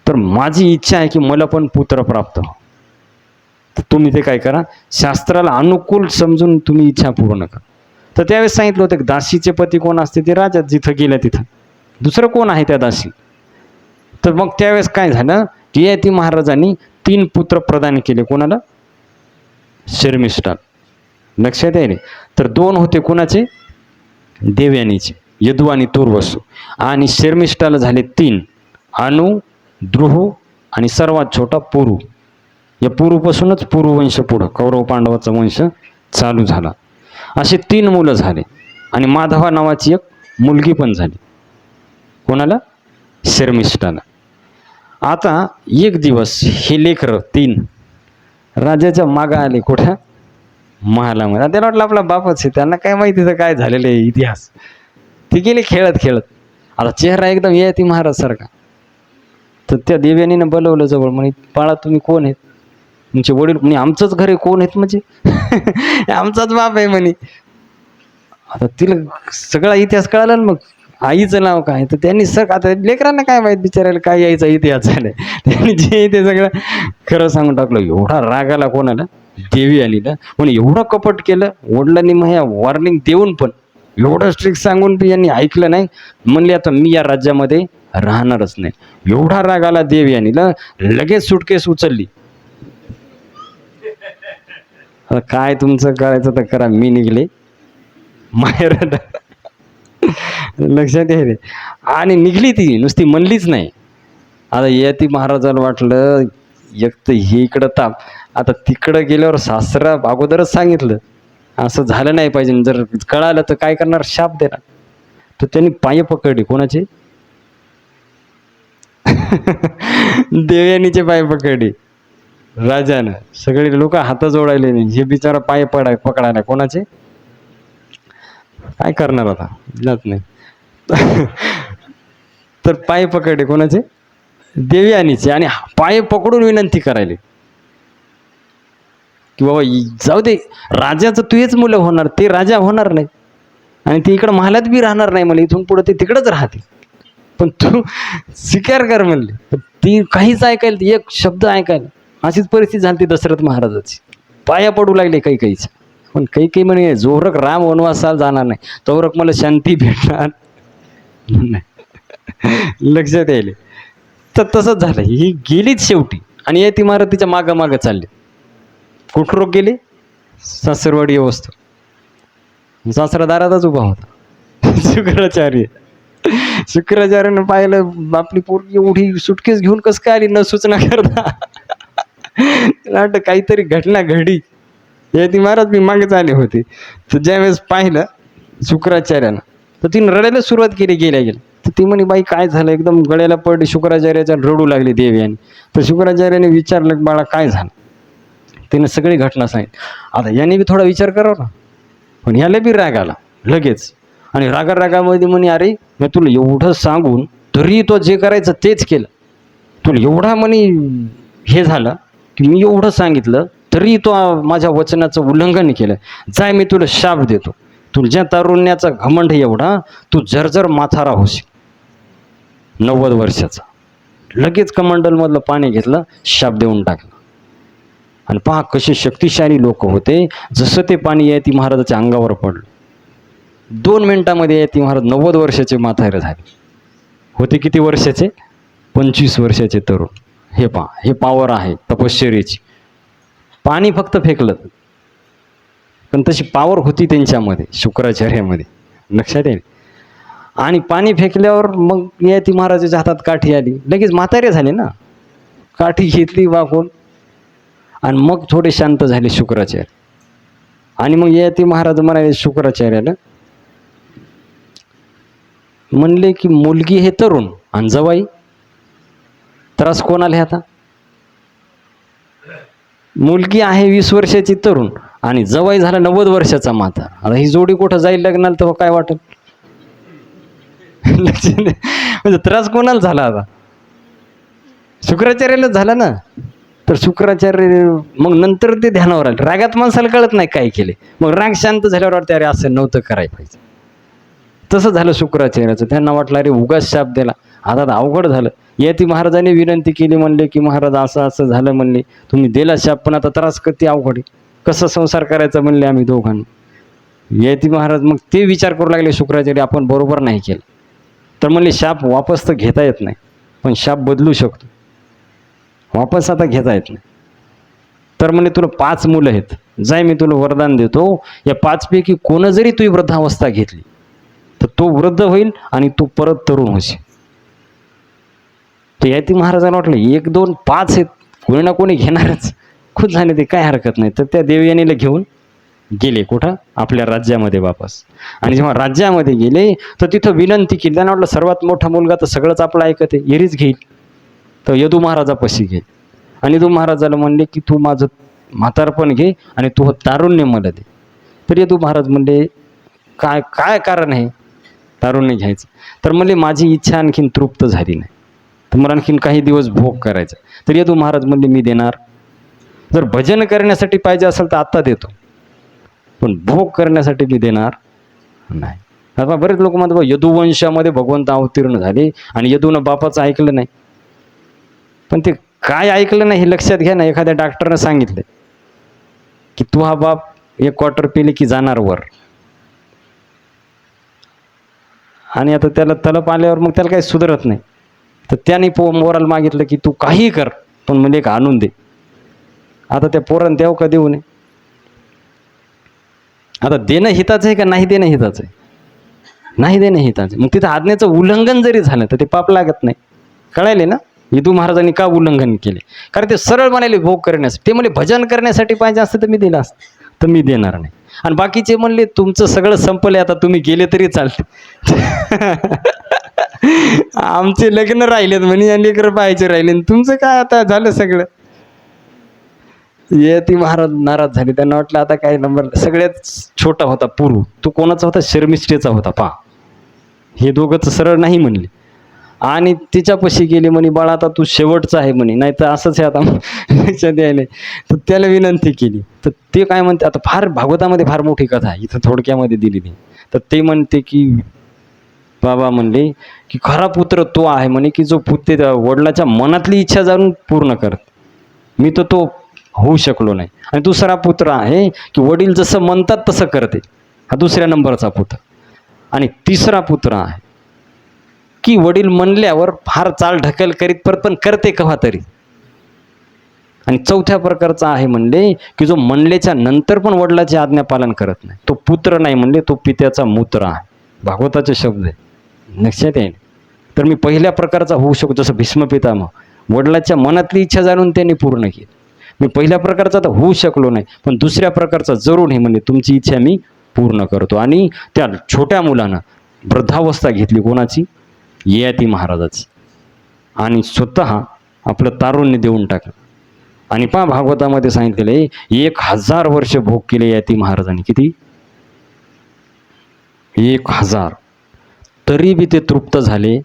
तर माझी इच्छा आहे की मला पण पुत्र प्राप्त हो. तर तुम्ही ते काय करा, शास्त्राला अनुकूल समजून तुम्ही इच्छा पूर्ण करा. तर त्यावेळेस सांगितलं होतं की दासीचे पती कोण असते, ते राजा जिथं गेल्या तिथं, दुसरं कोण आहे त्या दासी. तर मग त्यावेळेस काय झालं, ययाती महाराजांनी 3 पुत्र प्रदान केले. कोणाला? शर्मिष्ठा. लक्षात आहे रे. तर 2 होते कोणाचे? देवयानीचे, यदू आणि तुर्वसु. आणि शर्मिष्ठाला झाले 3, अनु, द्रुहु आणि सर्वात छोटा पुरु. या पुरुपासूनच पुरुवंश पुढं कौरव पांडवाचा वंश चालू झाला. असे 3 मुलं झाले आणि माधवा नावाची एक मुलगी पण झाली. कोणाला? शर्मिष्ठाला. आता एक दिवस हे लेकरं 3 राजाच्या मागं आले. कुठं? महालामध्ये. त्याला वाटलं आपला बापच आहे, त्यांना काय माहिती तर काय झालेलं आहे इतिहास. ते गेले खेळत खेळत. आता चेहरा एकदम ययाती महाराज सारखा. तर त्या देवयानीनं बोलवलं जवळ. म्हणे बाळा तुम्ही कोण आहेत? तुमचे वडील. म्हणे आमचंच घर आहे. कोण आहेत म्हणजे? आमचाच बाप आहे म्हणे. आता तिला सगळा इतिहास कळाला ना. मग आईचं नाव काय, तर त्यांनी आता लेकरांना काय माहीत बिचारायला काय यायचा इतिहास झालाय. त्यांनी जे ते सगळं खरं सांगून टाकलं. एवढा राग आला कोणाला? देवयानीला. म्हणून एवढं कपट केलं वडिलांनी. मग ह्या वॉर्निंग देऊन पण, एवढं स्ट्रिक्ट सांगून पण यांनी ऐकलं नाही. म्हणले आता मी या राज्यामध्ये राहणारच नाही. एवढा राग आला देवयानीला, लगेच सुटकेस उचलली. काय तुमचं करायचं तर करा, मी निघले माहेर. लक्षात आहे रे. आणि निघली ती, नुसती म्हणलीच नाही. आता ययाती महाराजाला वाटलं एक तर हे इकडं ताप, आता तिकडं गेल्यावर सासरा अगोदरच सांगितलं असं झालं नाही पाहिजे, जर कळालं तर काय करणार, शाप देणार. तर त्यांनी पाय पकडले. कोणाचे? देवयानीचे पाय पकडले राजानं. सगळे लोक हात जोडायले नाही, हे बिचारा पाय पकडायला. कोणाचे? काय करणार आता, जात नाही. तर पाय पकडले. कोणाचे? देवयानीचे. आणि पाय पकडून विनंती करायले. की बाबा जाऊ दे, राजाचं तुझेच मुलं होणार, ते राजा होणार नाही आणि ते इकडं महालात बी राहणार नाही, मला इथून पुढे ते तिकडंच राहते, पण तू स्वीकार कर म्हणले. पण ती काहीच ऐकायला, एक शब्द ऐकायला. अशीच परिस्थिती झाली ती दशरथ महाराजाची. पाया पडू लागले काही काहीच. पण काही म्हणे जोरक राम वनवासाला जाणार नाही, तोरक मला शांती भेटणार नाही. लक्षात यायले. तर तसंच झालं, ही गेलीच शेवटी. आणि ती महाराज तिच्या मागं मागं चालले. कुठं रोग गेले? सासरवाडी वस्तू. सासरा दारातच उभा होता. शुक्राचार्यानं पाहिलं आपली पोरगी एवढी सुटकेस घेऊन कसं काय आली न सूचना करता. वाटतं काहीतरी घटना घडली. ती महाराज मी मागेच आले होते. तर ज्यावेळेस पाहिलं शुक्राचार्यानं, तर तिने रडायला सुरुवात केली गेल्या. तर ती म्हणे बाई काय झालं, एकदम गळ्याला पडली. शुक्राचार्याच्या रडू लागली देवी. आणि तर शुक्राचार्याने विचारलं बाळा काय झालं. तिने सगळी घटना सांगितली. आता याने बी थोडा विचार करावा ना, पण ह्याला बी राग आला लगेच. आणि रागामध्ये म्हणे अरे मी तुला एवढं सांगून तरी तो जे करायचं तेच केलं. तुला एवढा म्हणे हे झालं की मी एवढं सांगितलं तरी तो माझ्या वचनाचं उल्लंघन केलं. जाय मी तुला शाप देतो, तुझ्या तारुण्याचा घमंड एवढा, तू जर्जर माथारा होशील 90 वर्षाचा. लगेच कमंडलमधलं पाणी घेतलं, शाप देऊन टाकलं. आणि पहा कसे शक्तिशाली लोक होते. जसं ते पाणी यती महाराजाच्या अंगावर पडलं, 2 मिनिटामध्ये यती महाराज 90 वर्षाचे म्हातारे झाले होते. किती वर्षाचे? 25 वर्षाचे तरुण. हे पहा, हे पॉवर आहे तपश्चर्याची. पाणी फक्त फेकलं, पण तशी पॉवर होती त्यांच्यामध्ये, शुक्राचार्यामध्ये. लक्षात येईल. आणि पाणी फेकल्यावर मग यती महाराजाच्या हातात काठी आली. लगेच म्हातारे झाले ना. काठी घेतली वाकून आणि मग थोडे शांत झाले शुक्राचार्य. आणि मग यती महाराज म्हणाले शुक्राचार्याला, म्हणले की मुलगी हे तरुण आणि जवाई त्रास कोणाला आता? मुलगी आहे 20 वर्षाची तरुण आणि जवाई झाला 90 वर्षाचा म्हातारा. आता ही जोडी कुठं जाईल लग्नाला तेव्हा काय वाटेल? म्हणजे त्रास कोणाला झाला आता? शुक्राचार्याला झाला ना. तर शुक्राचार्य मग नंतर ते ध्यानावर आले. रागात माणसाला कळत नाही काय केले. मग राग शांत झाल्यावर वाटते अरे असं नव्हतं करायला पाहिजे. तसं झालं शुक्राचार्याचं. त्यांना वाटलं अरे उगाच शाप दिला, आता अवघड झालं. यती महाराजांनी विनंती केली, म्हणले की महाराज असं असं झालं, म्हणले तुम्ही दिला शाप पण आता त्रास किती अवघड आहे, कसं संसार करायचा म्हणले आम्ही दोघांनी. यती महाराज मग ते विचार करू लागले शुक्राचार्य आपण बरोबर नाही केलं. तर म्हणले शाप वापस तर घेता येत नाही, पण शाप बदलू शकतो, वापस आता घेता येत नाही. तर म्हणे तुला 5 मुलं आहेत, जाय मी तुला वरदान देतो, या 5 पैकी कोण जरी तुझी वृद्धावस्था घेतली तर तो वृद्ध होईल आणि तू परत तरुण होशील. तर यती महाराजांना वाटलं 1 2 5 आहेत, कोणी ना कोणी घेणारच. खुश झाले ते, काय हरकत नाही. तर त्या देवयानीला घेऊन गेले कुठं? आपल्या राज्यामध्ये वापस. आणि जेव्हा राज्यामध्ये गेले तर तिथं विनंती केली. त्यांना वाटलं सर्वात मोठा मुलगा तर सगळंच आपलं ऐकत आहे, एरीच घेईल. तर यदू महाराजापाशी गेले आणि यदू महाराजाला म्हणले की तू माझं म्हातारपण घे आणि तू तारुण्य मला दे. तर यदू महाराज म्हणले काय काय कारण आहे तारुण्य घ्यायचं? तर म्हणले माझी इच्छा आणखीन तृप्त झाली नाही, तर मला आणखीन काही दिवस भोग करायचा. तर यदू महाराज म्हणले मी देणार. जर भजन करण्यासाठी पाहिजे असेल तर आत्ता देतो, पण भोग करण्यासाठी मी देणार नाही. आता बरेच लोक म्हणतात यदुवंशामध्ये भगवंत अवतीर्ण झाले आणि यदूनं बापाचं ऐकलं नाही. पण ते काय ऐकलं नाही हे लक्षात घ्या ना. एखाद्या डॉक्टरनं सांगितलं की तू हा बाप 1 क्वार्टर पिले की जाणार वर, आणि आता त्याला तलप आल्यावर मग त्याला काही सुधारत नाही. तर त्याने मोराला मागितलं की तू काही कर पण म्हणजे एक आणून दे. आता त्या पोरानं द्यावं का देऊ नये? आता देणं हिताचं आहे का नाही देणं हिताचं आहे? नाही देणं हिताचं. मग तिथं आज्ञेचं उल्लंघन जरी झालं तर ते पाप लागत नाही. कळायले ना यदू महाराजांनी का उल्लंघन केले? कारण ते सरळ म्हणाले भोग करण्यासाठी. ते म्हणले भजन करण्यासाठी पाहिजे असतं तर मी दिलं असतं, तर मी देणार नाही. आणि बाकीचे म्हणले तुमचं सगळं संपलंय, आता तुम्ही गेले तरी चालते. आमचे लग्न राहिलेत म्हणे आणि लेकरं पाहायचे राहिले, तुमचं काय आता झालं सगळं. यती महाराज नाराज झाले. त्यांना वाटलं आता काय नंबर. सगळ्यात छोटा होता पुरू, तो कोणाचा होता? शर्मिष्ठेचा होता. पहा, हे दोघंच सरळ नाही म्हणले. आणि तिच्यापाशी गेली म्हणे, बाळा आता तू शेवटचा आहे म्हणे, नाही तर असंच आहे आता लक्षात यायला. तर त्याला विनंती केली. तर ते काय म्हणते, आता फार भागवतामध्ये फार मोठी कथा आहे, इथं थोडक्यामध्ये दिलेली. तर ते म्हणते की बाबा म्हणले की खरा पुत्र तो आहे म्हणे की जो पुत्र वडिलाच्या मनातली इच्छा जाणून पूर्ण करत. मी तर तो होऊ शकलो नाही. आणि दुसरा पुत्र आहे की वडील जसं म्हणतात तसं करते, हा दुसऱ्या नंबरचा पुत्र. आणि तिसरा पुत्र आहे की वडील म्हणल्यावर फार चाल ढकल करीत परत पण करते केव्हा तरी. आणि चौथ्या प्रकारचा आहे म्हणले की जो म्हणल्याच्या नंतर पण वडिलाची आज्ञा पालन करत नाही. तो पुत्र नाही म्हणले, तो पित्याचा मूत्र आहे. भागवताचे शब्द आहे, लक्षात येईल. तर मी पहिल्या प्रकारचा होऊ शकतो, जसं भीष्म पितामह वडिलाच्या मनातली इच्छा जाणून त्यांनी पूर्ण केली. मी पहिल्या प्रकारचा तर होऊ शकलो नाही, पण दुसऱ्या प्रकारचा जरूर हे म्हणले तुमची इच्छा मी पूर्ण करतो. आणि त्या छोट्या मुलानं वृद्धावस्था घेतली, कोणाची? ययाती महाराजाची. आणि स्वतः आपलं तारुण्य देऊन टाकलं. आणि पहा भागवतामध्ये सांगितलेलं आहे 1000 वर्ष भोग केले ययाती महाराजांनी. किती? 1000. तरी बी ते तृप्त झाले.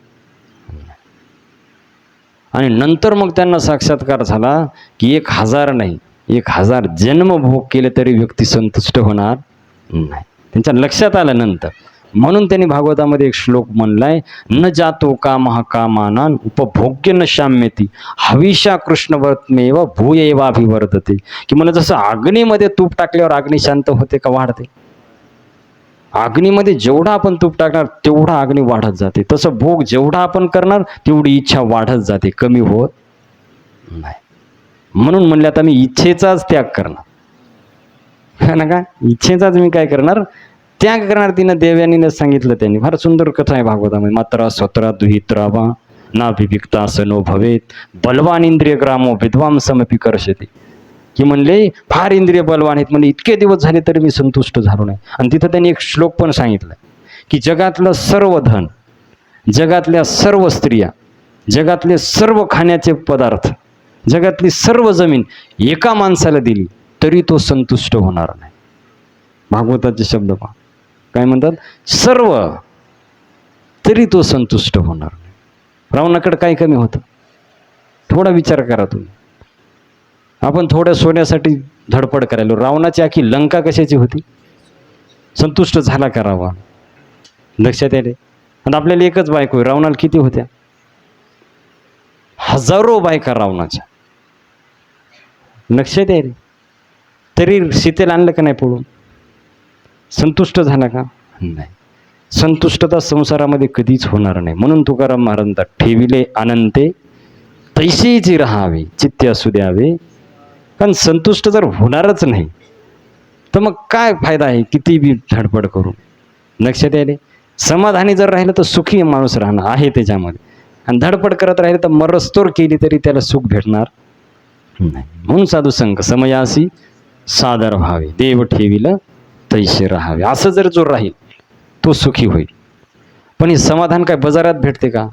आणि नंतर मग त्यांना साक्षात्कार झाला की 1000 नाही, 1000 जन्म भोग केले तरी व्यक्ती संतुष्ट होणार नाही. त्यांच्या लक्षात आलं नंतर. म्हणून त्यांनी भागवतामध्ये एक श्लोक म्हणलाय, न जातो कामः कामानां उपभोग्य न शाम्यती हविषा कृष्णवर्तमेव भूयैवाभिवर्धते. की मला जसं अग्नीमध्ये तूप टाकल्यावर अग्नी शांत होते का वाढते? अग्नीमध्ये जेवढा आपण तूप टाकणार तेवढा अग्नी वाढत जाते. तसं भोग जेवढा आपण करणार तेवढी इच्छा वाढत जाते, कमी होत नाही. म्हणून म्हणले आता मी इच्छेचाच त्याग करणार. ना का इच्छेचाच मी काय करणार? त्याग करणार. तिनं देवयानीनं सांगितलं. त्यांनी फार सुंदर कथा आहे भागवतामध्ये. मात्रा स्वतरा दुहित्रावा ना विविक्ता सनो भवेत बलवान इंद्रिय ग्रामो विद्वांसमपि कर्षति. की म्हणले फार इंद्रिय बलवान आहेत, म्हणजे इतके दिवस झाले तरी मी संतुष्ट झालो नाही. आणि तिथं त्यांनी एक श्लोक पण सांगितलं की जगातलं सर्व धन, जगातल्या सर्व स्त्रिया, जगातले सर्व खाण्याचे पदार्थ, जगातली सर्व जमीन एका माणसाला दिली तरी तो संतुष्ट होणार नाही. भागवताचे शब्द पहा काय म्हणतात, सर्व तरी तो संतुष्ट होणार नाही. रावणाकडे काय कमी होतं? थोडा विचार करा तुम्ही. आपण थोड्या सोन्यासाठी धडपड करायलो. रावणाची आखी लंका कशाची होती? संतुष्ट झाला करावा. लक्षात येते. आणि आपल्याला एकच बायको आहे. रावणाला किती होत्या? हजारो बायका रावणाच्या. लक्षात येते. तरी सीतेला आणलं का नाही पळून? संतुष्ट झाला का? नाही. संतुष्टता संसारामध्ये कधीच होणार नाही. म्हणून तुकाराम महाराज म्हणतात, ठेविले अनंते तैसेची राहावे चित्ते असू द्यावे. कारण संतुष्ट जर होणारच नाही तर मग काय फायदा आहे किती बी धडपड करून. लक्षात यायले. समाधानी जर राहिलं तर सुखी माणूस राहणार आहे त्याच्यामध्ये. आणि धडपड करत राहिलं तर मरस्तोर केली तरी त्याला सुख भेटणार नाही. म्हणून साधू संघ समयासी सादर व्हावे देव ठेविलं तैसे राहावे. असं जर जो राहील तो सुखी होईल. पण हे समाधान काय बाजारात भेटते का?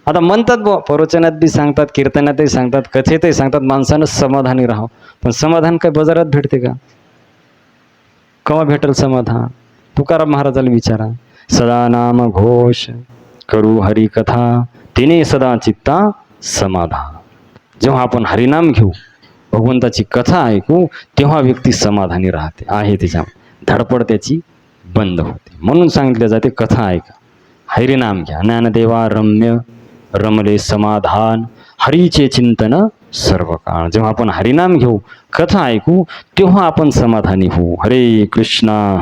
आता म्हणतात बुवा, प्रवचनात बी सांगतात, कीर्तनातही सांगतात, कथेतही सांगतात माणसानं समाधानी राहावं. पण समाधान काय बाजारात भेटते का? केव्हा भेटेल समाधान? तुकाराम महाराजाला विचारा. सदा नाम घोष करू हरी कथा तिने सदा चित्ता समाधान. जेव्हा आपण हरिनाम घेऊ, भगवंताची कथा ऐकू, तेव्हा व्यक्ती समाधानी राहते आहे. त्याच्यामध्ये धडपड त्याची बंद होते. म्हणून सांगितले जाते कथा ऐका, हरिनाम घ्या. ज्ञानदेवा रम्य रमले समाधान हरीचे चिंतन सर्व काळ. जेव्हा आपण हरिनाम घेऊ, कथा ऐकू, तेव्हा आपण समाधानी होऊ. हरे कृष्णा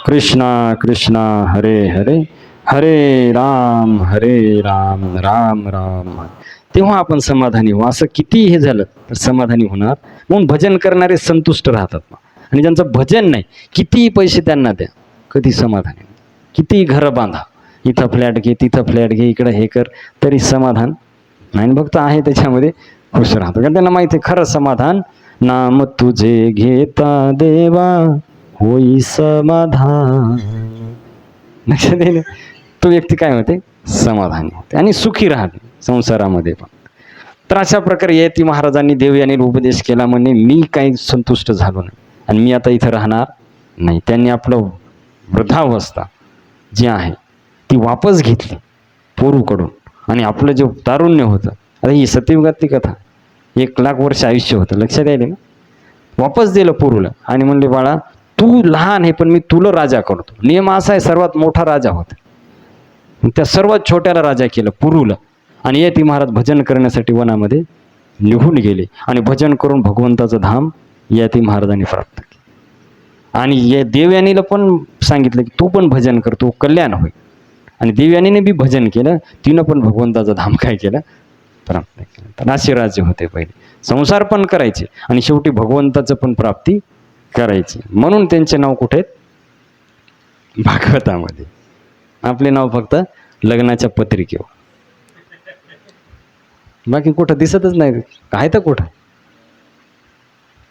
कृष्णा हरे हरे हरे राम राम राम. तेव्हा आपण समाधानी होऊ. असं किती हे झालं तर समाधानी होणार. म्हणून भजन करणारे संतुष्ट राहतात. आणि ज्यांचं भजन नाही, कितीही पैसे त्यांना द्या, कधी समाधानी नाही. किती घरं बांधा, इथं फ्लॅट घे, तिथं फ्लॅट घे, इकडं हे कर, तरी समाधान नाही. भक्त आहे त्याच्यामध्ये खुश राहतो. कारण त्यांना माहिती आहे खरं समाधान नाम तुझे घेता देवा होई समाधान. लक्षात येईल. तो व्यक्ती काय होते? समाधानी होते आणि सुखी राहते संसारामध्ये पण. तर अशा प्रकारे ययाती महाराजांनी देवयानीला उपदेश केला. म्हणे मी काही संतुष्ट झालो नाही आणि मी आता इथं राहणार नाही. त्यांनी आपलं वृद्धावस्था जी आहे ती वापस घेतली. पुरूकडून. आणि आपलं जे तारुण्य होतं, आता ही सत्ययुगातली कथा, 1,00,000 वर्ष आयुष्य होतं, लक्षात यायले ना. वापस दिलं पुरूला आणि म्हणले बाळा तू लहान आहे पण मी तुला राजा करतो. नियम असा आहे, सर्वात मोठा राजा होता, त्या सर्वात छोट्याला राजा केलं पुरूला. आणि यती महाराज भजन करण्यासाठी वनामध्ये निघून गेले आणि भजन करून भगवंताचं धाम यती महाराजांनी प्राप्त केलं. आणि या देवयानीला पण सांगितलं की तू पण भजन कर, तू कल्याण होईल. आणि देवयानीने बी भजन केलं, तिनं पण भगवंताचं धाम काय केलं, प्राप्त केलं. तर असे राज्य होते पहिले, संसार पण करायचे आणि शेवटी भगवंताचं पण प्राप्ती करायची. म्हणून त्यांचे नाव कुठे आहेत, भागवतामध्ये. आपले नाव फक्त लग्नाच्या पत्रिकेवर, बाकी कुठं दिसतच नाही. आहे तर कुठं,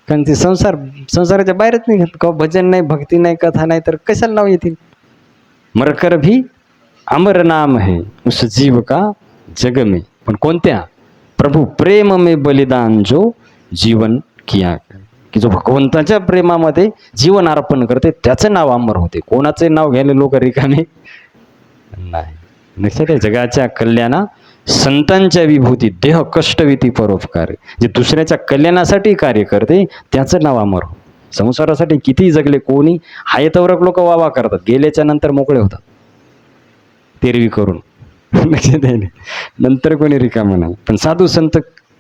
कारण ते संसाराच्या बाहेरच नाही घेत. का भजन नाही, भक्ती नाही, कथा नाही, तर कशाला नाव येतील. मरकर भी अमर नाम है उस जीव का जग में. पण कोणत्या, प्रभू प्रेम में बलिदान जो जीवन किया, की जो भगवंताच्या प्रेमामध्ये जीवन अर्पण करते त्याचं नाव अमर होते. कोणाचे नाव घ्यायला लोक रिकामे नाही. लक्षात आहे, जगाच्या कल्याणा संतांच्या विभूती देह कष्टविती परोपकार. जे दुसऱ्याच्या कल्याणासाठी कार्य करते त्याचं नाव अमर हो. संसारासाठी किती जगले कोणी, हायतवरक लोक वावा करतात, गेल्याच्या नंतर मोकळे होतात तेरवी करून. लक्षात आहे, नंतर कोणी रिकामं नाही. पण साधू संत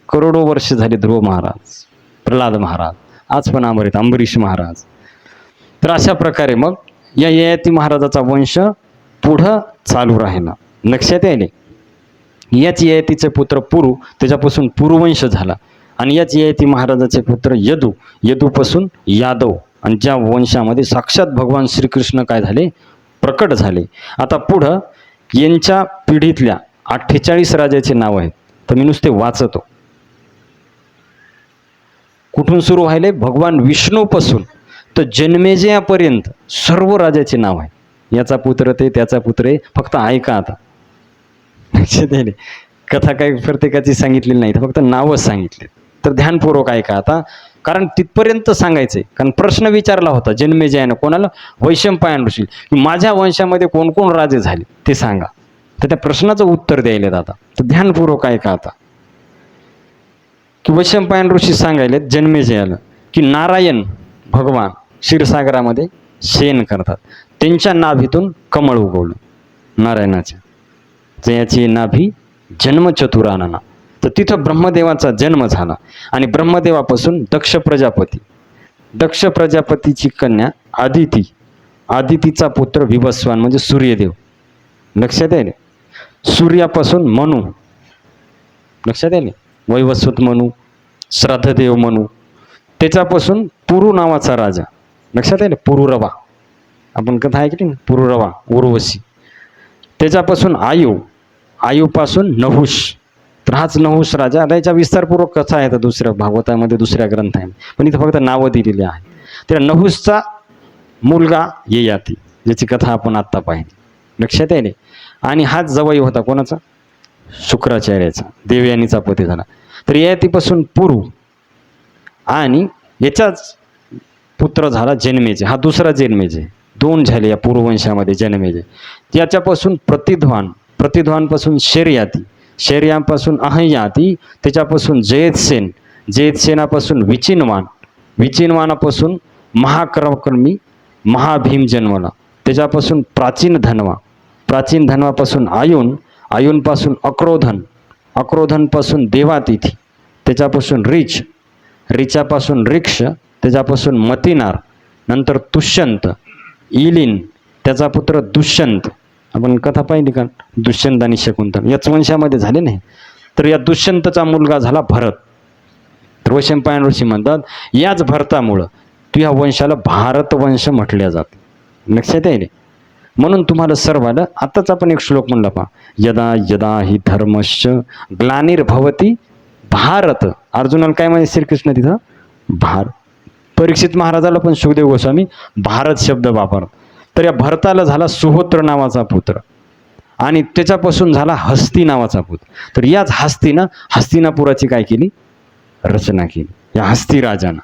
करोडो वर्ष झाले, ध्रुव महाराज, प्रल्हाद महाराज, आज पण अमर आहेत, अंबरीश महाराज. तर अशा प्रकारे मग या ययाती महाराजाचा वंश पुढं चालू राहिला. लक्षात यायले, याच ययातीचे पुत्र पुरू, त्याच्यापासून पुरुवंश झाला. आणि याच ययाती महाराजाचे पुत्र यदू, यदूपासून यादव, आणि ज्या वंशामध्ये साक्षात भगवान श्रीकृष्ण काय झाले, प्रकट झाले. आता पुढं यांच्या पिढीतल्या 48 राजाचे नाव आहेत, तर मी नुसते वाचतो. कुठून सुरू व्हायले, भगवान विष्णूपासून तर जन्मेजयापर्यंत सर्व राजाचे नाव आहे. याचा पुत्र ते, त्याचा पुत्र आहे, फक्त ऐका आता. कथा काही प्रत्येकाची सांगितलेली नाही, फक्त नावच सांगितले. तर ध्यानपूर्वक ऐका आता, कारण तिथपर्यंत सांगायचंय. कारण प्रश्न विचारला होता जन्मेजयानं कोणाला, वैशंपायन ऋषी, की माझ्या वंशामध्ये कोण कोण राजे झाले ते सांगा. तर त्या प्रश्नाचं उत्तर द्यायला आता, तर ध्यानपूर्वक ऐका आता. की वैशंपायन ऋषी सांगायले जन्मेजयाला की नारायण भगवान क्षीरसागरामध्ये शयन करतात, त्यांच्या नाभीतून कमळ उगवलं नारायणाच्या, जयाची नाभी जन्मचतुरानना. तर तिथं ब्रह्मदेवाचा जन्म झाला. आणि ब्रह्मदेवापासून दक्ष प्रजापती, दक्ष प्रजापतीची कन्या आदिती, आदितीचा पुत्र विवस्वान म्हणजे सूर्यदेव. लक्षात आहे, सूर्यापासून मनु, लक्षात आहे, वैवस्वत मनु, श्राद्धदेव मनु. त्याच्यापासून पुरू नावाचा राजा, लक्षात आहे, पुरुरवा, आपण कथा ऐकली ना, पुरुरवा उर्वशी. त्याच्यापासून आयु, आयुपासून नहुष. तर हाच नहुष राजा. त्याच्या विस्तारपूर्वक कथा आहेत दुसऱ्या भागवतामध्ये, दुसऱ्या ग्रंथामध्ये, पण इथं फक्त नावं दिलेली आहे. त्या नहुषचा मुलगा ययाती, ज्याची कथा आपण आत्ता पाहिली, लक्षात आहे. आणि हाच जवळ होता कोणाचा, शुक्राचार्याचा, देवयानीचा पती झाला. तर ययातीपासून पुरू, आणि याचाच पुत्र झाला जन्मेजय. हा दुसरा जन्मेजय, 2 झाले या पूर्ववंशामध्ये जन्मेजय. त्याच्यापासून प्रतिध्वान, प्रतिध्वानपासून शर्याती, शर्यापासून अहयाती, त्याच्यापासून जयतसेन, जयतसेनापासून विचिनवान, विचिनवानापासून महाक्रमकर्मी महाभीम जन्मला. त्याच्यापासून प्राचीन धनवा, प्राचीन धनवापासून आयुन, आयुनपासून अक्रोधन, अक्रोधनपासून देवातिथी, त्याच्यापासून रिच, रिचापासून रिक्ष, त्याच्यापासून मतिनार, नंतर तुष्यंत, इलिन, त्याचा पुत्र दुष्यंत. आपण कथा पाहिली का, दुष्यंत आणि शकुंतल याच वंशामध्ये झाले नाही. तर या दुष्यंतचा मुलगा झाला भरत. तर वैशंपायन ऋषी म्हणतात याच भरतामुळं तू या वंशाला भारत वंश म्हटल्या जाते. लक्षात येईल. म्हणून तुम्हाला सर्वाला आताच आपण एक श्लोक म्हणला पहा, यदा यदा हि धर्मश्च ग्लानिर्भवती भारत. अर्जुनाला काय म्हणजे श्रीकृष्ण तिथं भार. परीक्षित महाराजाला पण सुखदेव गोस्वामी भारत शब्द वापरतात. तर या भरताला झाला सुहोत्र नावाचा पुत्र, आणि त्याच्यापासून झाला हस्ती नावाचा पुत्र. तर याच हस्तीनं हस्तिनापुराची काय केली, रचना केली या हस्ती राजानं.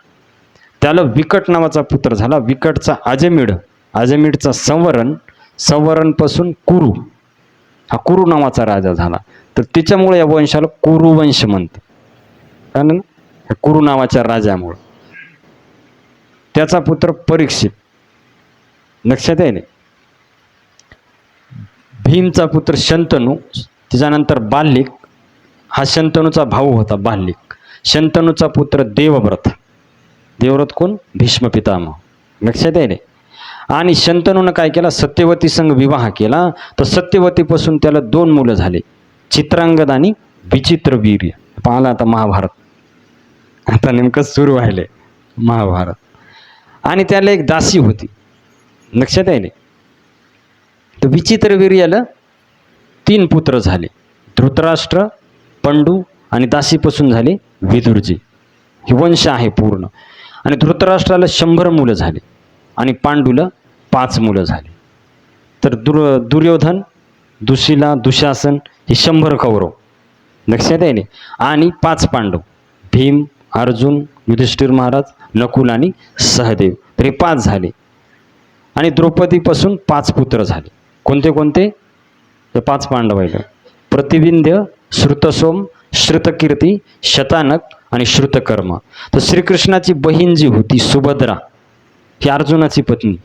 त्याला विकट नावाचा पुत्र झाला. विकटचा अजमीड, अजमीडचा संवरण, संवरणपासून कुरु, हा कुरु नावाचा राजा झाला. तर त्याच्यामुळे या वंशाला कुरुवंश म्हणतात. कारण कुरु नावाच्या राजामुळं. त्याचा पुत्र परीक्षित. लक्षात आहे. भीमचा पुत्र शंतनू, त्याच्यानंतर बाल्लिक. हा शंतनूचा भाऊ होता बाल्लिक. शंतनूचा पुत्र देवव्रत. देवव्रत कोण? भीष्म पितामह. लक्षात आहे. आणि शंतनूनं काय केला? सत्यवती संग विवाह केला. तर सत्यवतीपासून त्याला 2 मुलं झाले, चित्रांगद आणि विचित्रवीर्य. पाहिला आता महाभारत, आता नेमकं सुरू व्हायले महाभारत. आणि त्याला एक दासी होती. लक्षात आहे. तर विचित्रवीर्याला 3 पुत्र झाले, धृतराष्ट्र, पंडू आणि दासीपासून झाले विदुरजी. हे वंश आहे पूर्ण. आणि धृतराष्ट्राला 100 मुलं झाले आणि पांडूला 5 मुलं झाली. तर दुर्योधन, दुशिला, दुशासन हे 100 कौरव. लक्षात आहे. आणि 5 पांडव, भीम, अर्जुन, युधिष्ठिर महाराज, नकुल आणि सहदेव. तर हे 5 झाले. आणि द्रौपदीपासून 5 पुत्र झाले. कोणते कोणते? ते 5 पांडव आहेत. प्रतिविंध्य, श्रुतसोम, श्रुतकीर्ती, शतानक आणि श्रुतकर्मा. तर श्रीकृष्णाची बहीण जी होती सुभद्रा, ही अर्जुनाची पत्नी.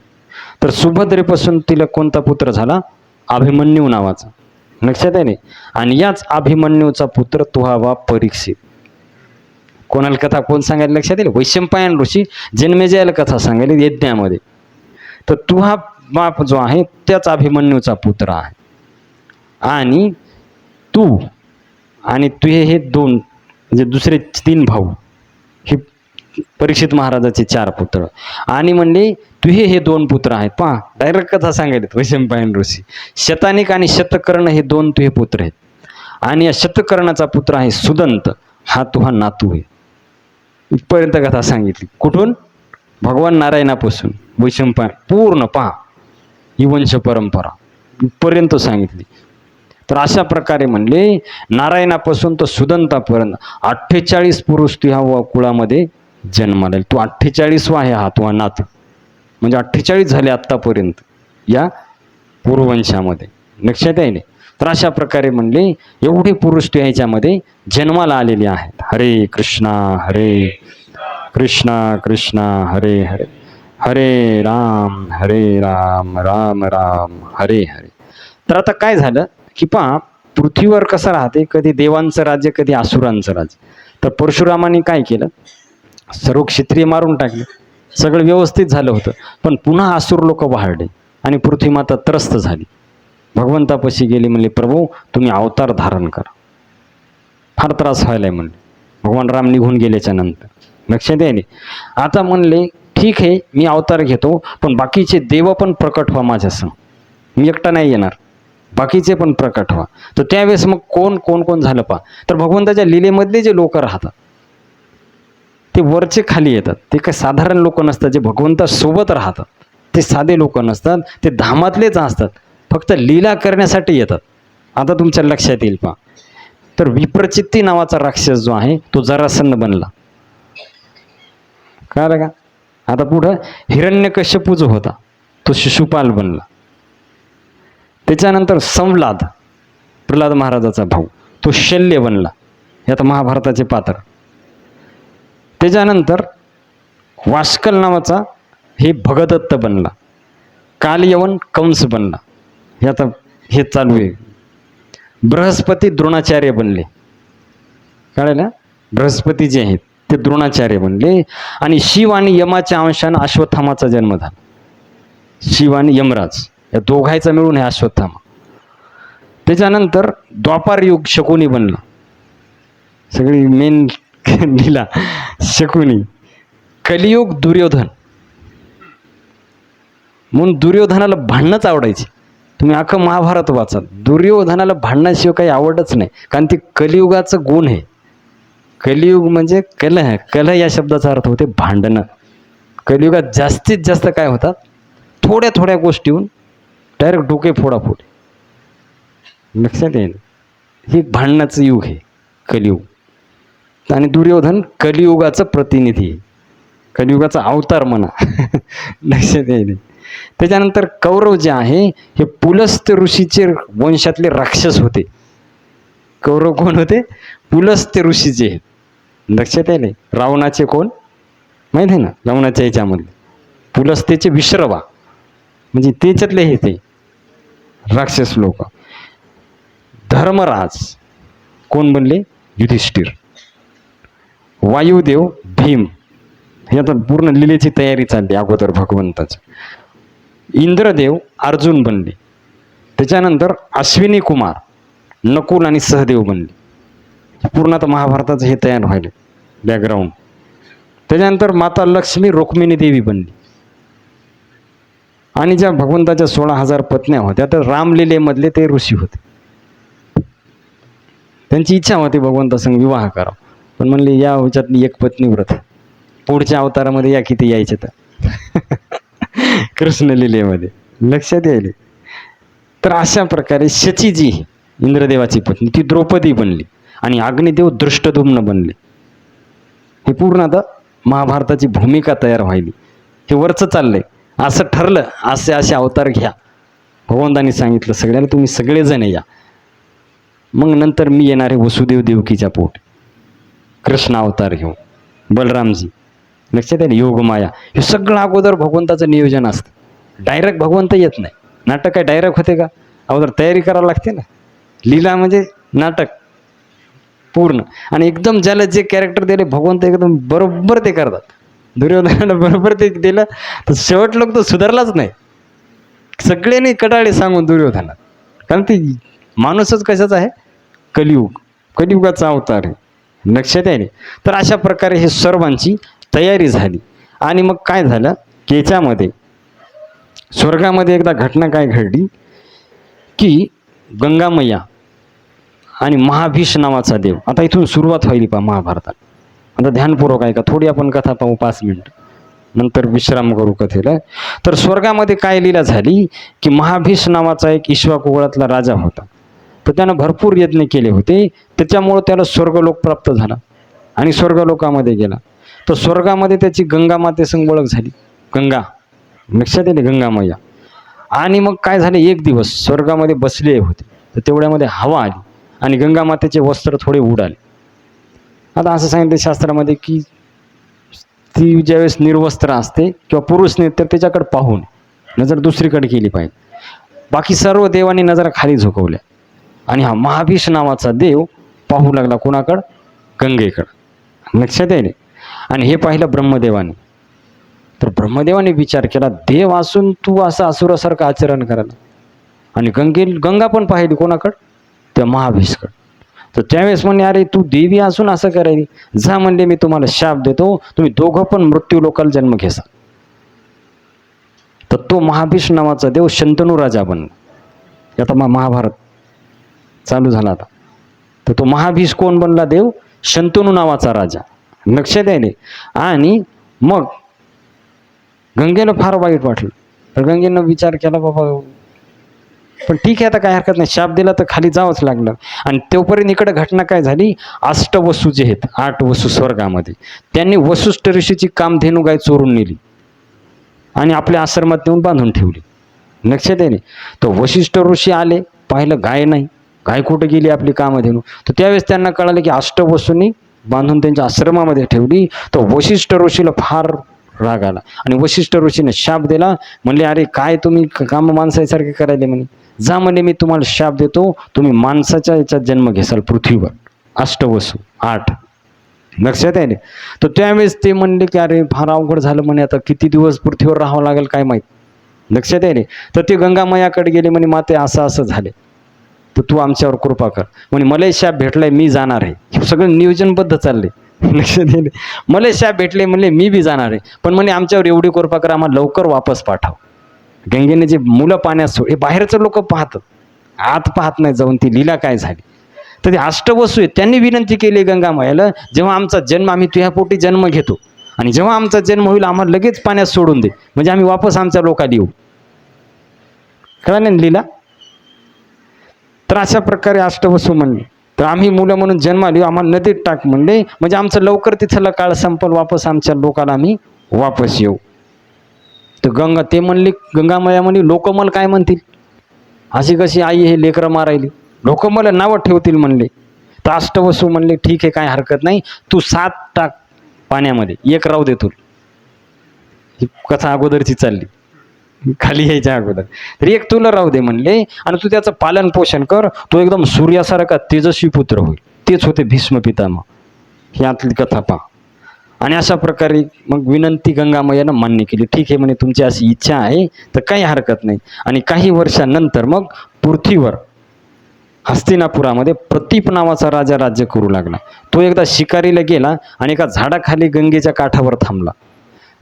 तर सुभद्रेपासून तिला कोणता पुत्र झाला? अभिमन्यू नावाचा. लक्षात आहे. आणि याच अभिमन्यूचा पुत्र तो हवा परीक्षित. कोणाला कथा कोण सांगायला? लक्षात येईल. वैशंपायन ऋषी जन्मेजयाला कथा सांगायला यज्ञामध्ये. तर तुहा बाप जो आहे त्याच अभिमन्यूचा पुत्र आहे. आणि तू आणि तुझे हे 2 म्हणजे दुसरे 3 भाऊ, हे परीक्षित महाराजाचे 4 पुत्र. आणि म्हणले तुझे हे 2 पुत्र आहेत. पहा डायरेक्ट कथा सांगायला वैशंपायन ऋषी. शतानिक आणि शतकर्ण हे 2 तुझे पुत्र आहेत. आणि या शतकर्णाचा पुत्र आहे सुदंत, हा तुहा नातू आहे. इथपर्यंत कथा सांगितली. कुठून? भगवान नारायणापासून वैशंपायन पूर्ण. पहा ही वंश परंपरा इथपर्यंत सांगितली. तर अशा प्रकारे म्हणले नारायणापासून तर सुदंतापर्यंत 48 पुरुष तुझ्या कुळामध्ये जन्माला. तू 48वा आहे हा तुझा नातू. म्हणजे 48 झाले आत्तापर्यंत या पूर्ववंशामध्ये. लक्षात आहे. तर अशा प्रकारे म्हणले एवढे पुरुष तू ह्याच्यामध्ये जन्माला आलेले आहेत. हरे कृष्णा हरे कृष्णा कृष्णा हरे हरे, हरे राम राम राम हरे हरे. तर आता काय झालं की पहा पृथ्वीवर कसं राहते, कधी देवांचं राज्य, कधी असुरांचं राज्य. तर परशुरामाने काय केलं? सर्व क्षत्रिय मारून टाकले. सगळं व्यवस्थित झालं होतं. पण पुन्हा असुर लोक वाढले आणि पृथ्वी माता त्रस्त झाली. भगवंतापाशी गेली, म्हणले प्रभू तुम्ही अवतार धारण करा, फार त्रास व्हायलाय म्हणले. भगवान राम निघून गेल्याच्या नंतर. लक्षात आहे. आता म्हणले ठीक आहे मी अवतार घेतो, पण बाकीचे देव पण प्रकट व्हा माझ्यासंग, मी एकटा नाही येणार, बाकीचे पण प्रकट व्हा. तर त्यावेळेस मग कोण कोण कोण झालं पहा. तर भगवंताच्या लीलेमधले जे लोक राहतात ते वरचे खाली येतात. ते काही साधारण लोक नसतात जे भगवंतासोबत राहतात. ते साधे लोक नसतात, ते धामातलेच असतात, फक्त लीला करण्यासाठी येतात. आता तुमच्या लक्षात येईल पहा. तर विप्रचित्ती नावाचा राक्षस जो आहे तो जरासंध बनला. कळलं का? आता पुढं हिरण्यकश्यपू जो होता तो शिशुपाल बनला. त्याच्यानंतर संव्लाद, प्रल्हाद महाराजाचा भाऊ, तो शल्य बनला. हे आता महाभारताचे पात्र. त्याच्यानंतर वास्कल नावाचा हे भगदत्त बनला. कालयवन कंस बनला. हे आता हे चालू आहे. बृहस्पती द्रोणाचार्य बनले. कळलं? बृहस्पती जे आहेत ते द्रोणाचार्य बनले. आणि शिव आणि यमाच्या अंशानं अश्वत्थामाचा जन्म झाला. शिव आणि यमराज या दोघांचा मिळून हे अश्वत्थामा. त्याच्यानंतर द्वापार युग शकुनी बनला. सगळी मेन लीला शकुनी. कलियुग दुर्योधन. म्हणून दुर्योधनाला भांडणंच आवडायची. तुम्ही अख्खं महाभारत वाचा, दुर्योधनाला भांडणाशिवाय काही आवडच नाही. कारण ती कलियुगाचं गुण आहे. कलियुग म्हणजे कलह. कलह या शब्दाचा अर्थ होते भांडणं. कलियुगात जास्तीत जास्त काय होतात? थोड्या थोड्या गोष्टीहून डायरेक्ट डोके फोडाफोड. लक्षात येईल. हे भांडणाचं युग आहे कलियुग. आणि दुर्योधन कलियुगाचं प्रतिनिधी आहे, कलियुगाचा अवतार म्हणा. लक्षात येईल. त्याच्यानंतर कौरव जे आहे हे पुलस्त ऋषीचे वंशातले राक्षस होते. कौरव कोण होते? पुलस्त ऋषीचे. लक्षात आले? रावणाचे कोण माहित आहे ना? रावणाच्या याच्यामधले पुलस्तेचे विश्रवा, म्हणजे त्याच्यातले हे ते राक्षस लोक. धर्मराज कोण बनले? युधिष्ठिर. वायुदेव भीम. हे आता पूर्ण लिलेची तयारी चालली अगोदर भगवंताचं. इंद्रदेव अर्जुन बनले. त्याच्यानंतर अश्विनी कुमार नकुल आणि सहदेव बनले. पूर्ण आता महाभारताचं हे तयार व्हायला बॅकग्राऊंड. त्याच्यानंतर माता लक्ष्मी रुक्मिणी देवी बनली. आणि ज्या भगवंताच्या 16,000 पत्न्या होत्या तर रामलीलेमधले ते ऋषी होते. त्यांची इच्छा होती भगवंतासंग विवाह करावा, पण म्हणले या ह्याच्यातली एक पत्नी व्रत, पुढच्या अवतारामध्ये या किती यायचे तर कृष्णलीलेमध्ये. लक्षात यायले? तर अशा प्रकारे शचीजी इंद्रदेवाची पत्नी ती द्रौपदी बनली आणि अग्निदेव दृष्टद्युम्न बनले. हे पूर्ण आता महाभारताची भूमिका तयार व्हायली. हे वरचं चाललंय. असं ठरलं असे असे अवतार घ्या. भगवंतांनी सांगितलं सगळ्याला तुम्ही सगळेजण या. मग नंतर मी येणारे वसुदेव देवकीच्या पोट कृष्ण अवतार घेऊन बलरामजी. लक्षात आले? योगमाया. हे सगळं अगोदर भगवंताचं नियोजन असतं. डायरेक्ट भगवंत येत नाही. नाटक काय डायरेक्ट होते का? अगोदर तयारी करावं लागते ना. लीला म्हणजे नाटक पूर्ण. आणि एकदम ज्याला जे कॅरेक्टर दिले भगवंत एकदम बरोबर ते करतात. दुर्योधनाला बरोबर ते दिलं तर शेवट लोक तो सुधारलाच नाही. सगळ्यांनी कटाळे सांगून दुर्योधनात. कारण ती माणूसच कशाचा आहे? कलियुग. कलियुगाचा अवतार आहे. लक्षात आहे? तर अशा प्रकारे हे सर्वांची तयारी झाली. आणि मग काय झालं की याच्यामध्ये स्वर्गामध्ये एकदा घटना काय घडली की गंगामय्या आणि महाभीष नावाचा देव. आता इथून सुरुवात व्हायली पहा महाभारतात. आता ध्यानपूर्वक आहे का? थोडी आपण कथा पाहू 5 मिनिट, नंतर विश्राम करू कथेला. तर स्वर्गामध्ये काय लीला झाली की महाभीष नावाचा एक इक्ष्वाकुकुळातला राजा होता. तर त्यानं भरपूर यज्ञ केले होते. त्याच्यामुळं त्याला स्वर्गलोक प्राप्त झाला आणि स्वर्गलोकामध्ये गेला. तर स्वर्गामध्ये त्याची गंगा मातेसंग ओळख झाली. गंगा. लक्षात येते? गंगामय्या. आणि मग काय झाले, एक दिवस स्वर्गामध्ये बसले होते तर तेवढ्यामध्ये हवा आली आणि गंगा मातेचे वस्त्र थोडे उडाले. आता असं सांगितलं शास्त्रामध्ये की ती ज्यावेळेस निर्वस्त्र असते किंवा पुरुष नाही तर त्याच्याकडे पाहून नजर दुसरीकडे केली पाहिजे. बाकी सर्व देवांनी नजरा खाली झुकवल्या आणि हा महाभीष नावाचा देव पाहू लागला कोणाकडं? गंगेकडं. लक्षात येईल? आणि हे पाहिलं ब्रह्मदेवाने. तर ब्रह्मदेवाने विचार केला देव असून तू असं असुरासारखं आचरण करायला. आणि गंगा पण पाहिली कोणाकडं? त्या महाभीषकडं. तर त्यावेळेस म्हणले अरे तू देवी असून असं करायली. जा म्हणले मी तुम्हाला शाप देतो, तुम्ही दोघं पण मृत्यू लोकाला जन्म घेसा. तर तो महाभीष नावाचा देव शंतनू राजा बनला. आता महाभारत चालू झाला आता. तर तो महाभीष कोण बनला? देव शंतनू नावाचा राजा. लक्षात यायले? आणि मग गंगेनं फार वाईट वाटलं. तर गंगेनं विचार केला बाबा पण ठीक आहे आता काय हरकत नाही, शाप दिला तर खाली जावंच लागलं. आणि तोपर्यंत इकडे घटना काय झाली, अष्टवसू जे आहेत 8 वसू स्वर्गामध्ये, त्यांनी वसिष्ठ ऋषीची कामधेनू गाय चोरून नेली आणि आपल्या आश्रमात नेऊन बांधून ठेवली. लक्षात आहे. तर वसिष्ठ ऋषी आले, पाहिलं गाय नाही, गाय कुठं गेली आपली कामधेनू. तर त्यावेळेस त्यांना कळालं की अष्टवसूंनी बांधून त्यांच्या आश्रमामध्ये ठेवली. तर वसिष्ठ ऋषीला फार राग आला आणि वसिष्ठ ऋषीने शाप दिला. म्हणले अरे काय तुम्ही काम माणसासारखे करायले म्हणे, जा म्हणे मी तुम्हाला शाप देतो, तुम्ही माणसाच्या याच्यात जन्म घेसाल पृथ्वीवर. अष्टवसू 8. लक्षात आहे. तर त्यावेळेस ते म्हणले की अरे फार अवघड झालं म्हणे, आता किती दिवस पृथ्वीवर राहावं लागेल काय माहीत. लक्षात आहे. तर ते गंगामयाकडे गेले म्हणे माते असं असं झाले तर तू आमच्यावर कृपा कर. म्हणे मलाही शाप भेटलाय मी जाणार आहे. हे सगळं नियोजनबद्ध चालले. लक्षात येईल. मला शाप भेटले म्हणले मी बी जाणार आहे, पण म्हणे आमच्यावर एवढी कृपा करा आम्हाला लवकर वापस पाठव. गंगेने जे मुलं पाण्यात सोड, हे बाहेरचं लोक पाहतात, आत पाहत नाही जाऊन ती लीला काय झाली. तर ते अष्टवसू आहेत, त्यांनी विनंती केली गंगामायाला जेव्हा आमचा जन्म, आम्ही तुझ्या पोटी जन्म घेतो आणि जेव्हा आमचा जन्म होईल आम्हाला लगेच पाण्यात सोडून दे, म्हणजे आम्ही वापस आमच्या लोकाला येऊ. कळलं ना लीला. तर अशा प्रकारे अष्टवसू म्हणले तर आम्ही मुलं म्हणून जन्माला येऊ, आम्हाला नदीत टाक म्हणले, म्हणजे आमचं लवकर तिथला काळ संपल, वापस आमच्या लोकाला आम्ही वापस येऊ. तर ते म्हणले, गंगामाया म्हणे, लोक मला काय म्हणतील, अशी कशी आई हे लेकरं मारायली, लोक मला नावं ठेवतील म्हणले. तर अष्टवसू म्हणले, ठीक आहे, काय हरकत नाही, तू 7 टाक पाण्यामध्ये, 1 राहू दे तुला. ही कथा अगोदरची चालली, खाली यायच्या अगोदर. तर 1 तुला राहू दे म्हणले, आणि तू त्याचं पालन पोषण कर, तो एकदम सूर्यासारखा तेजस्वी पुत्र होईल. तेच होते भीष्म पितामह. ही आतली कथा पहा. आणि अशा प्रकारे मग विनंती गंगामयानं मान्य केली. ठीक आहे म्हणे, तुमची अशी इच्छा आहे तर काही हरकत नाही. आणि काही वर्षांनंतर मग पृथ्वीवर हस्तिनापुरामध्ये प्रतीप नावाचा राजा राज्य करू लागला. तो एकदा शिकारीला गेला आणि एका झाडाखाली गंगेच्या काठावर थांबला.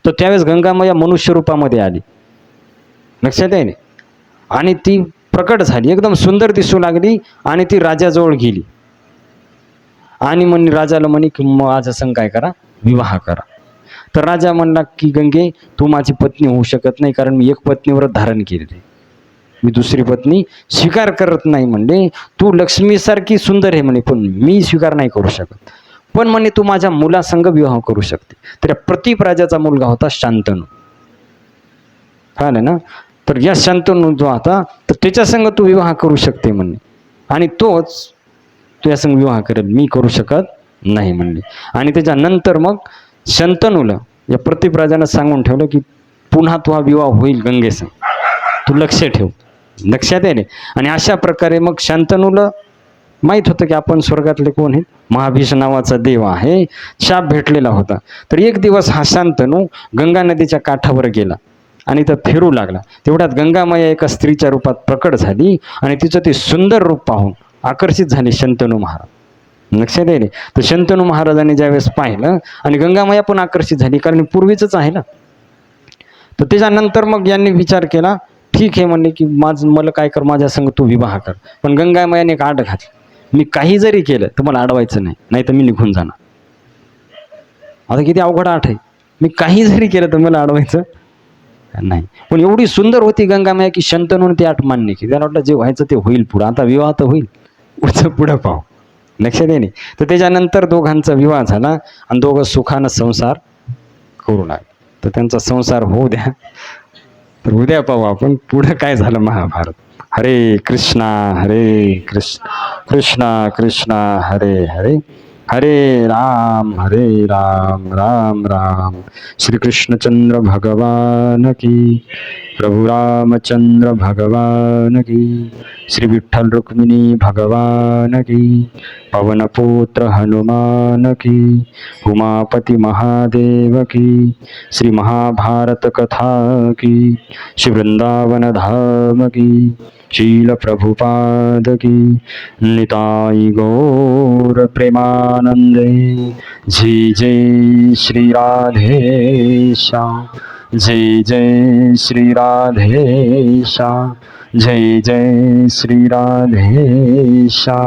तर त्यावेळेस गंगामया मनुष्य रूपामध्ये आली, लक्षात आहे ना, आणि ती प्रकट झाली, एकदम सुंदर दिसू लागली, आणि ती राजाजवळ गेली आणि राजाला म्हणे की माझा संग काय करा, विवाह करा. तर राजा म्हणला की गंगे, तू माझी पत्नी होऊ शकत नाही, कारण मी 1 पत्नीवर धारण केलेली, मी दुसरी पत्नी स्वीकार करत नाही म्हणले. तू लक्ष्मीसारखी सुंदर आहे म्हणे, पण मी स्वीकार नाही करू शकत. पण म्हणे तू माझ्या मुलासंग विवाह करू शकते. तर प्रतीप राजाचा मुलगा होता शांतनू, कळलं ना. तर या शांतनू जो होता, तर त्याच्यासंग तू विवाह करू शकते म्हणणे, आणि तोच तुझ्यासंग विवाह करेल, मी करू शकत नाही म्हणले. आणि त्याच्यानंतर मग शंतनूला या प्रतीप राजानं सांगून ठेवलं की पुन्हा तुझा विवाह होईल गंगेसंग, तू लक्ष ठेव, लक्षात आहे रे. आणि अशा प्रकारे मग शंतनूला माहीत होतं की आपण स्वर्गातले कोण आहे, महाभीष नावाचा देव आहे, शाप भेटलेला होता. तर एक दिवस हा शंतनू गंगा नदीच्या काठावर गेला आणि तर फिरू लागला. तेवढ्यात गंगामाया एका स्त्रीच्या रूपात प्रकट झाली, आणि तिचं ते सुंदर रूप पाहून आकर्षित झाले शंतनू महाराज, लक्षात आहे रे. तर शंतनू महाराजांनी ज्यावेळेस पाहिलं, आणि गंगामाया पण आकर्षित झाली, कारण पूर्वीचंच आहे ना. तर त्याच्यानंतर मग यांनी विचार केला, ठीक आहे म्हणले की मला काय कर, माझ्या संग तू विवाह कर. पण गंगामायाने एक आड घातली, मी काही जरी केलं तर मला अडवायचं नाही, नाही तर मी निघून जाणार. आता किती अवघड आठ आहे, मी काही जरी केलं तर मला अडवायचं नाही. पण एवढी सुंदर होती गंगामाया की शंतनूने ती आठ मान्य केली. त्याला वाटलं जे व्हायचं ते होईल पुढं, आता विवाह तर होईल, पुढं पाहू, लक्षात येणे. तर त्याच्यानंतर दोघांचा विवाह झाला, आणि दोघं सुखानं संसार करू लागले. तर त्यांचा संसार होऊ द्या. तर उद्या पाहू आपण पुढं काय झालं महाभारत. हरे कृष्णा हरे कृष्ण, कृष्णा कृष्णा हरे हरे, हरे राम राम राम श्री कृष्णचंद्र भगवान की, प्रभु रामचंद्र भगवान की, श्री विठ्ठल रुक्मिणी भगवान की, पवनपुत्र हनुमान की, उमापति महादेव की, श्री महाभारत कथा की, श्री वृंदावन धाम की, शील प्रभुपाद की, निताई गौर प्रेमानंदे. जय जय श्री राधेशा, जय जय श्री राधेशा, जय जय श्री राधेशा.